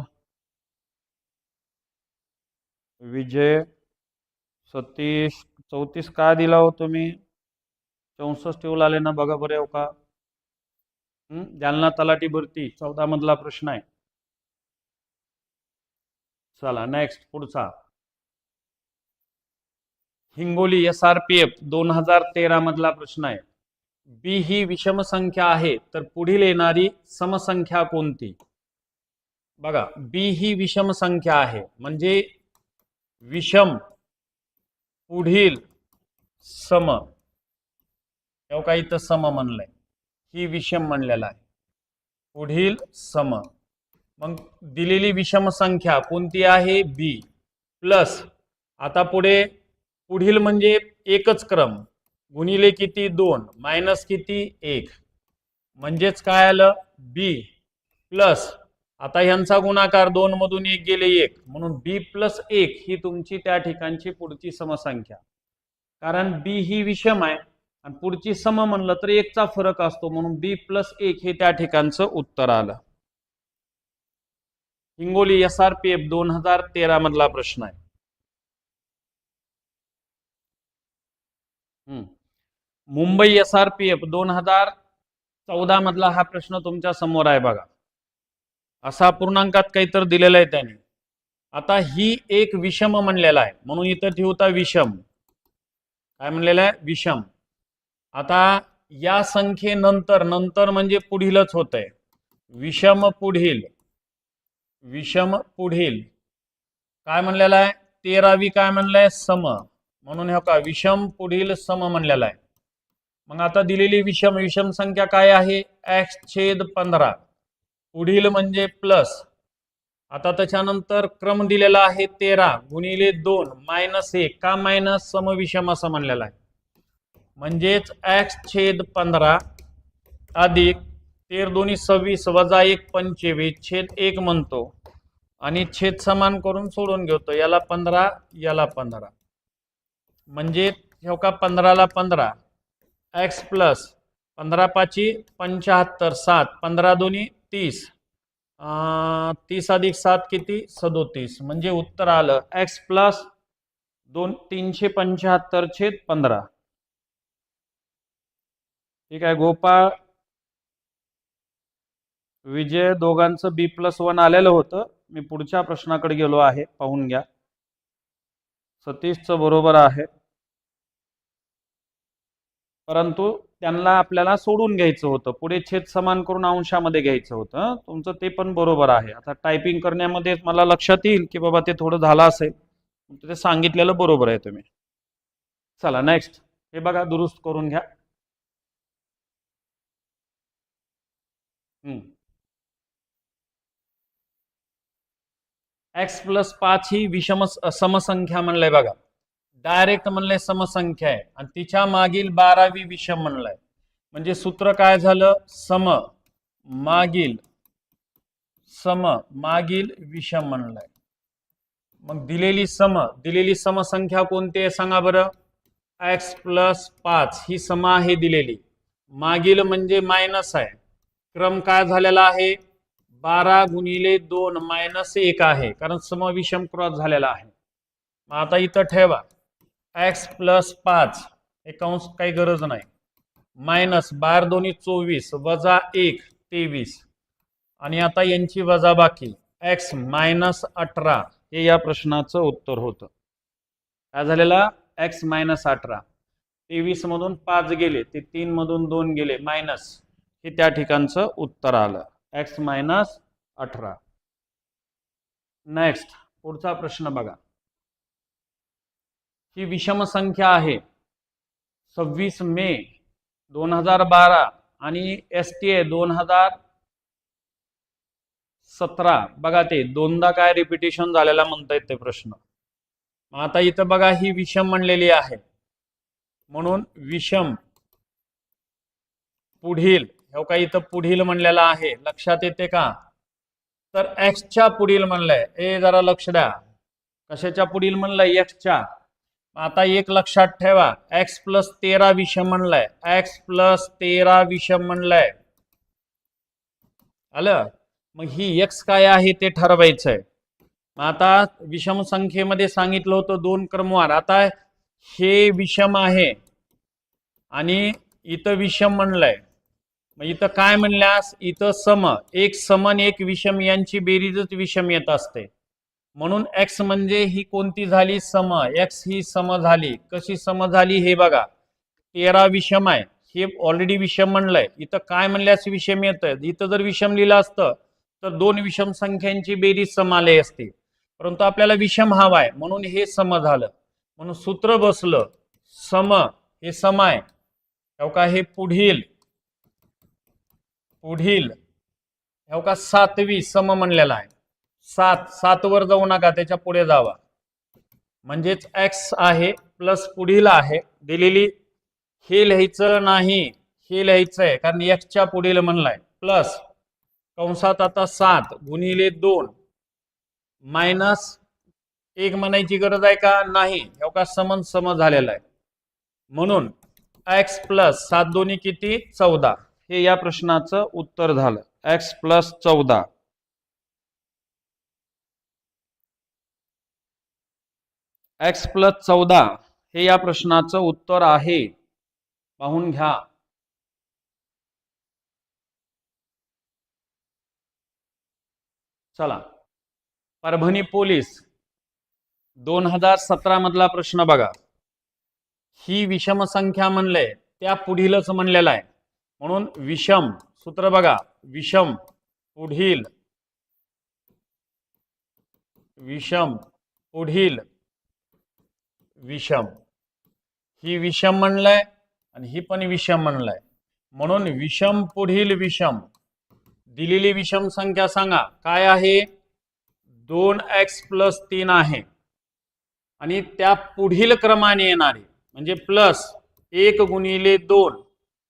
विजय सतीश 34 काय दिला हो तुम्ही 64 ठेवला आले ना बघा बरे हो का. जालना तलाठी भरती 14 मधला प्रश्न आहे. चला नेक्स्ट पुढचा. हिंगोली SRPF 2013 मधला प्रश्न आहे. बी ही विषम संख्या आहे तर पुढील येणारी समसंख्या कोणती. बघा बी ही विषम संख्या आहे म्हणजे विषम पुढील सम. तेव्हा काही तर सम म्हणलंय. ही विषम म्हणलेला आहे पुढील सम. मग दिलेली विषम संख्या कोणती आहे बी प्लस. आता पुढील म्हणजे एकच क्रम गुणिले किती 2 मायनस किती 1 म्हणजेच काय आलं बी प्लस. आता ह्यांचा गुणाकार 2 मधून 1 गेले 1 म्हणून बी प्लस 1 ही तुमची त्या ठिकाणची पुढची समसंख्या. कारण बी ही विषम आहे आणि पुढची सम म्हणलं तर 1 चा फरक असतो म्हणून बी प्लस 1 हे त्या ठिकाणचं उत्तर आलं. हिंगोली SRPF 2013 मधला प्रश्न आहे. मुंबई SRPF 2014 मधला हा प्रश्न तुमच्या समोर आहे बघा. असा पूर्णांकात काहीतरी दिलेला आहे त्याने. आता ही एक विषम म्हणलेला आहे म्हणून इथं ठेवता विषम. काय म्हणलेलं आहे? विषम. आता या संख्येनंतर नंतर म्हणजे पुढीलच होतंय. विषम पुढील. विषम पुढील काय म्हणलेलं आहे? 13वी काय म्हणलंय? सम. म्हणून हे का विषम पुढील सम म्हणलेला आहे. मग आता दिलेली विषम विषम संख्या काय आहे? x/15. पुढील म्हणजे प्लस. आता त्याच्यानंतर क्रम दिलेला आहे 13 गुणिले 2 -1. का मायनस? समविषम असं म्हणलेला आहे. म्हणजेच x/15 अधिक 13 दोन्ही 26 वजा 1 25 छेद 1 म्हणतो आणि छेद समान करून सोडून घेतो. याला 15 याला 15 म्हणजे हे का 15 ला 15 x प्लस 15 5 75 7 15 दोन्ही 30 30 अधिक 7 किती? 37. म्हणजे उत्तर आलं x प्लस 375/15. ठीक आहे. गोपाळ विजय दोघांचं B+1 आलेलं होतं. मी पुढच्या प्रश्नाकडे गेलो आहे, पाहून घ्या. सतीशचं बरोबर आहे परंतु त्यांना आपल्याला सोडून घ्यायचं होतं. पुढे छेद समान करून अंशामध्ये घ्यायचं होतं. तुमचं ते पण बरोबर आहे. आता टायपिंग करण्यामध्ये मला लक्षात येईल की बाबा ते थोडं झालं असेल. ते सांगितलेलं बरोबर आहे तुम्ही. चला नेक्स्ट. हे बघा दुरुस्त करून घ्या. x+5 ही विषम समसंख्या म्हणलंय बघा. डायरेक्ट म्हणलंय समसंख्या आहे आणि तिच्या मागील 12वी विषम म्हणलंय. म्हणजे सूत्र काय झालं? सम मागील विषम म्हणलंय. मग दिलेली समसंख्या कोणती आहे सांगा बरं? x+5 ही सम आहे दिलेली. मागील म्हणजे मायनस आहे. क्रम काय झालेला आहे? 12 गुणिले 2 -1 आहे कारण समविषम क्रॉस झालेला आहे. आता इथं ठेवा x+5 हे कंस काही गरज नाही. मायनस 12 दोन्ही 24 वजा 1 23 आणि आता यांची वजाबाकी x -18 हे या प्रश्नाचं उत्तर होतं. काय झालेला? x -18. 23 मधून 5 गेले ते 3 मधून 2 गेले मायनस हे त्या ठिकाणचं उत्तर आलं x -18. नेक्स्ट पुढचा प्रश्न बघा. ही विषम संख्या आहे 26 मे 2012 आणि STA 2017. बघा ते दोनदा काय रिपिटेशन झालेला म्हणतायत ते प्रश्न. आता इथं बघा ही विषम म्हणलेली आहे म्हणून विषम पुढील हे का इथं पुढील म्हणलेला आहे. लक्षात येते का? तर एक्सच्या पुढील म्हणलंय. जरा लक्ष द्या. कशाच्या पुढील म्हणलंय? एक्सच्या. आता एक लक्षात ठेवा x+13 विषम म्हणलंय. x+13 विषम म्हणलंय. आलं? मग ही x काय आहे ते ठरवायचंय. आता विषम संख्येमध्ये सांगितलं होतं 2 क्रमवार. आता हे विषम आहे आणि इथं विषम म्हणलंय. मग इथं काय म्हणल्यास इथं सम एक सम आणि एक विषम यांची बेरीजच विषम येत असते. म्हणून x म्हणजे ही कोणती झाली? सम. x ही सम झाली. कशी सम झाली हे बघा. 13 विषम आहे. हे ऑलरेडी विषम म्हणलंय. इथं काय म्हणल्यास विषम येतंय. इथं जर विषम लिहिलं असतं तर 2 विषम संख्यांची बेरीज सम आली असती. परंतु आपल्याला विषम हवा आहे म्हणून हे सम झालं. म्हणून सूत्र बसलं सम हे सम आहे. का हे पुढील हो का 7वी सम म्हणलेला आहे. 7 वर जाऊ नका त्याच्या पुढे जावा. म्हणजेच x आहे प्लस पुढील आहे दिलेली. हे लिहायचं नाही हे लिहायचंय कारण x पुढील म्हणलाय. प्लस कंसात आता 7 गुणिले 2 मायनस 1 म्हणायची गरज आहे का? नाही. हो का सम झालेला आहे. म्हणून x प्लस 7 दोन्ही किती? 14 हे या प्रश्नाचं उत्तर झालं. x+14. x+14 हे या प्रश्नाचं उत्तर आहे. पाहून घ्या. चला परभणी पोलीस 2017 मधला प्रश्न बघा. ही विषम संख्या म्हणलंय त्या पुढीलच म्हणलेला आहे, म्हणून विषम सूत्र बघा. विषम पुढील विषम पुढील विषम. ही विषम म्हणलंय आणि ही पण विषम म्हणलंय, म्हणून विषम पुढील विषम. दिलेली विषम संख्या सांगा काय आहे. 2x + 3 आहे आणि त्या पुढील क्रमाने येणारी म्हणजे प्लस 1 × 2.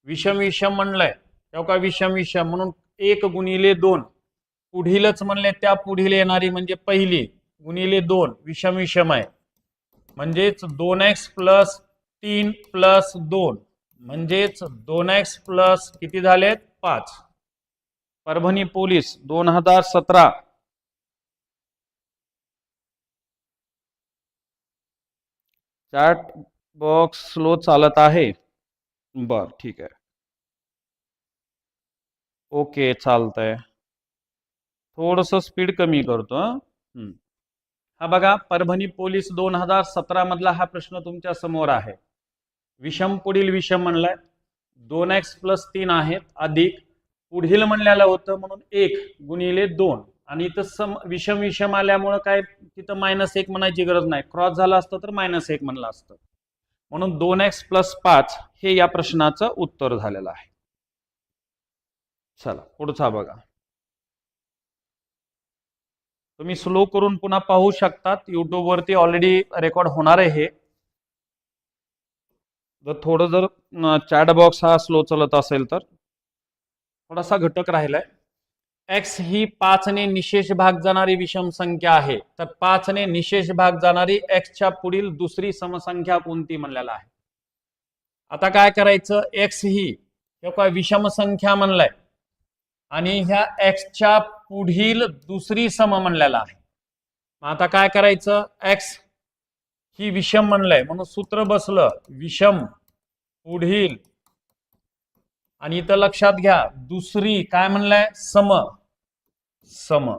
विषम विषम म्हणलंय तेव्हा विषम विषम, म्हणून 1 × 2. पुढीलच म्हणले त्या पुढील येणारी म्हणजे पहिली × 2 विषम विषम आहे, म्हणजेच 2x + 3 + 2 म्हणजेच 2x + किती झालेत 5. Parbhani police 2017. Chat box slow चालत आहे. बर ठीक आहे, ओके चालतंय. थोडस स्पीड कमी करतो. हा बघा, परभणी पोलीस 2017 मधला हा प्रश्न तुमच्या समोर आहे. विषम पुढील विषम म्हणलाय, 2x + 3 आहेत अधिक पुढील म्हणलेलं होतं म्हणून 1 × 2 आणि इथं विषम विषम आल्यामुळे काय तिथं -1 म्हणायची गरज नाही, क्रॉस झाला असतं तर -1 म्हणलं असतं, म्हणून 2x + 5 हे या प्रश्नाचं उत्तर झालेलं आहे. चला पुढचा बघा. तुम्ही स्लो करून पुन्हा पाहू शकतात, युट्यूब वरती ऑलरेडी रेकॉर्ड होणार आहे हे. जर चॅट बॉक्स हा स्लो चालत असेल तर थोडासा घटक राहिलाय. x ही 5 ने निशेष भाग जाणारी विषम संख्या आहे, तर 5 ने निशेष भाग जाणारी x च्या पुढील दुसरी समसंख्या कोणती म्हणलेला आहे. आता काय करायचं, x ही काय विषम संख्या म्हणलाय आणि ह्या x च्या पुढील दुसरी सम म्हणलेला आहे. आता काय करायचं, x ही विषम म्हणलंय म्हणून सूत्र बसलं विषम पुढील आणि इथं लक्षात घ्या दुसरी काय म्हणलंय सम. सम.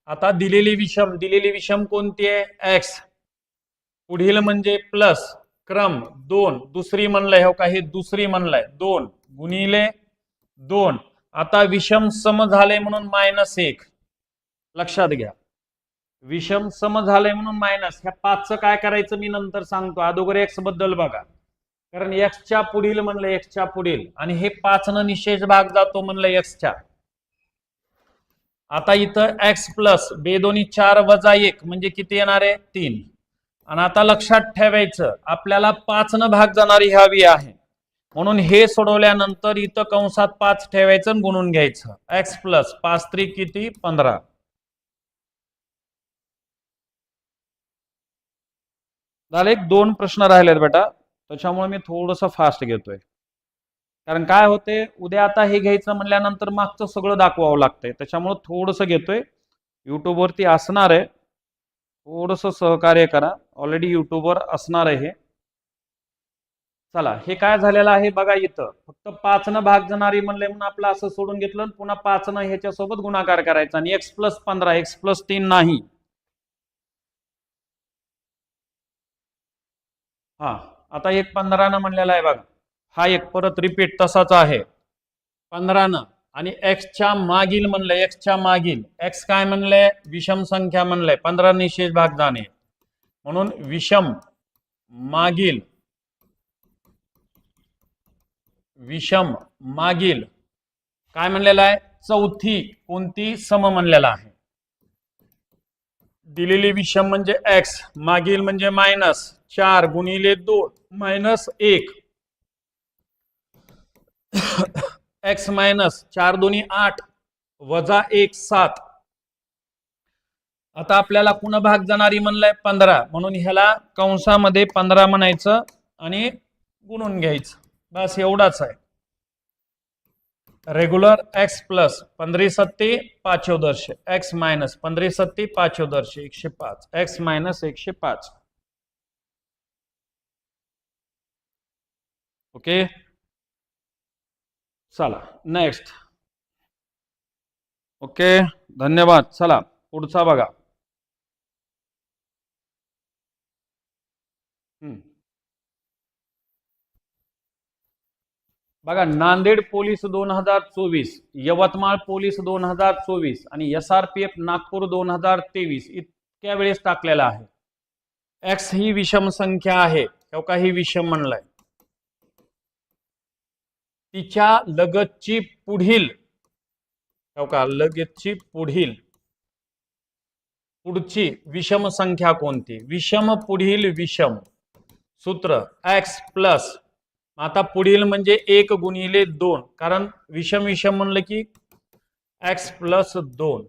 आता दिलेली विषम कोणती आहे x, पुढील म्हणजे प्लस क्रम 2, दुसरी म्हणलंय हो का हे दुसरी म्हणलंय 2 × 2. आता विषम सम झाले म्हणून -1. लक्षात घ्या विषम सम झाले म्हणून मायनस. ह्या 5चं काय करायचं मी नंतर सांगतो, अगोदर x बद्दल बघा, कारण x च्या पुढील म्हणलं x च्या पुढील आणि हे 5 न निशेष भाग जातो म्हणलं x च्या. आता इथं x + 2 × 4 - 1 म्हणजे किती येणार आहे 3. आणि आता लक्षात ठेवायचं आपल्याला 5 न भाग जाणारी हवी आहे, म्हणून हे सोडवल्यानंतर इथं कंसात 5 ठेवायचं आणि गुणून घ्यायचं. x + 5 × 3 किती 15. झाले. 2 प्रश्न राहिलेत बेटा, त्याच्यामुळे मी थोडंसं फास्ट घेतोय, कारण काय होते उद्या आता हे घ्यायचं म्हणल्यानंतर मागचं सगळं दाखवावं लागतंय, त्याच्यामुळे थोडंसं घेतोय. युट्यूब वरती असणार आहे, थोडंसं सहकार्य करा, ऑलरेडी युट्यूबवर असणार आहे हे. चला हे काय झालेलं आहे बघा, इथं फक्त 5 न भाग जाणारी म्हणले म्हणून आपलं असं सोडून घेतलं, पुन्हा 5 न ह्याच्या सोबत गुणाकार करायचा आणि x + 15 x + 3 नाही. हा आता एक 15 न म्हणलेला आहे बघा, हा एक परत रिपीट तसाच आहे 15 न. आणि x च्या मागील म्हणलंय, x च्या मागील x काय म्हणलंय विषम संख्या म्हणलंय, 15 निशेष भाग जाणे म्हणून विषम मागील काय म्हणलेला आहे चौथी कोणती सम म्हणलेला आहे. दिलेली विषम म्हणजे x, मागील म्हणजे -4 × 2 -1 x -4 × 2 = 8 -1 7. आता आपल्याला पुन्हा भाग जाणारी म्हणलंय 15, म्हणून ह्याला कंसामध्ये 15 म्हणायचं आणि गुणून घ्यायचं, बस एवढाच आहे. Regular x + 15 × 7 = 5 x - 15 × 7 = 5 105 x - 105. Okay चला नेक्स्ट. ओके धन्यवाद. चला पुढचा बघा. बघा, नांदेड पोलीस 2024, यवतमाळ पोलीस 2024 आणि SRPF नागपूर 2023 इतक्या वेळेस टाकलेला आहे. एक्स ही विषम संख्या आहे, तेव्हा ही विषम म्हणलाय. तिच्या लगतची पुढील, तेव्हा लगतची पुढची विषम संख्या कोणती? विषम पुढील विषम. सूत्र एक्स प्लस, आता पुढील म्हणजे 1 गुणिले 2, कारण विषम विषम म्हणलं की एक्स प्लस 2.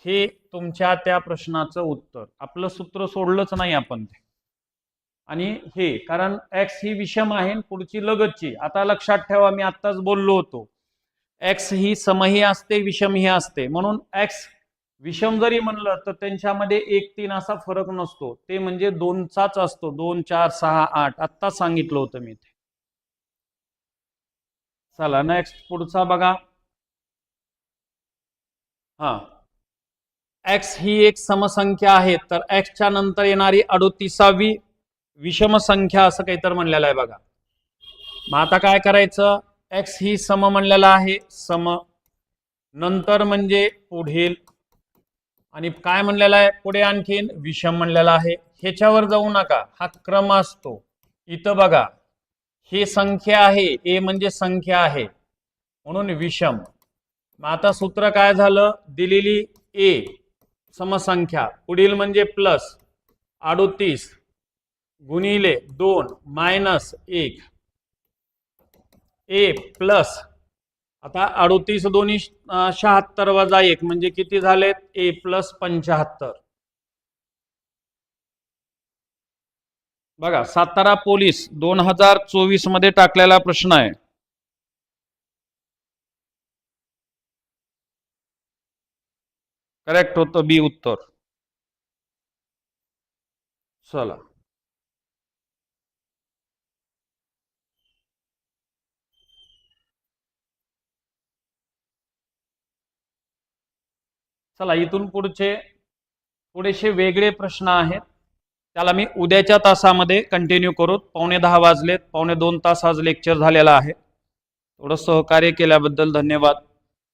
हे तुमच्या त्या प्रश्नाचं उत्तर. आपलं सूत्र सोडलंच नाही आपण ते. आणि हे कारण एक्स ही विषम आहे, पुढची लगतची. आता लक्षात ठेवा, मी आत्ताच बोललो होतो, एक्स ही समही असते, विषम ही असते. म्हणून एक्स विषम जरी म्हणलं तर त्यांच्यामध्ये 1-3 असा फरक नसतो, ते म्हणजे 2चाच असतो. 2, 4, 6, 8 आत्ता सांगितलं होतं मी ते. चला नेक्स्ट पुढचा बघा. एक्स ही एक समसंख्या आहे, तर एक्सच्या नंतर येणारी 38वी विषम संख्या असं काहीतरी म्हणलेलं आहे बघा. मग आता काय करायचं? एक्स ही सम म्हणलेला आहे, सम, नंतर म्हणजे पुढील, आणि काय म्हणलेला आहे पुढे आणखीन? विषम म्हणलेला आहे. ह्याच्यावर जाऊ नका, हा क्रम असतो. इथं बघा, ही संख्या आहे, ए म्हणजे संख्या आहे म्हणून विषम. मग आता सूत्र काय झालं? दिलेली ए समसंख्या, पुढील म्हणजे प्लस 38 गुणिले 2 मायनस 1, ए प्लस, आता 38 दोन्ही 76 वजा 1 म्हणजे किती झालेत? ए प्लस 75. बघा, सातारा पोलीस 2024 मध्ये टाकलेला प्रश्न आहे. करेक्ट होतं बी उत्तर. चला चला इथून पुढेचे वेगळे प्रश्न आहेत, त्याला मी उद्याच्या तासामध्ये कंटिन्यू करू. 9:15 वाजलेत, 2.25 तास आज लेक्चर झालेला आहे. थोडं सहकार्य केल्याबद्दल धन्यवाद.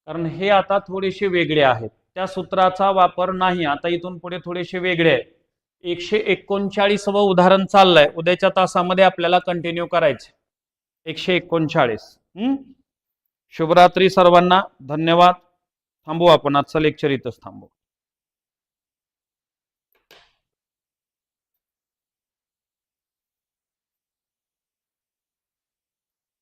कारण हे आता थोडेसे वेगळे आहेत, त्या सूत्राचा वापर नाही. आता इथून पुढे थोडेसे वेगळे आहे. 139व उदाहरण चाललंय, उद्याच्या तासामध्ये आपल्याला कंटिन्यू करायचे. 139. शुभरात्री सर्वांना, धन्यवाद. थांबू आपण, आजचं लेक्चर इथंच थांबू.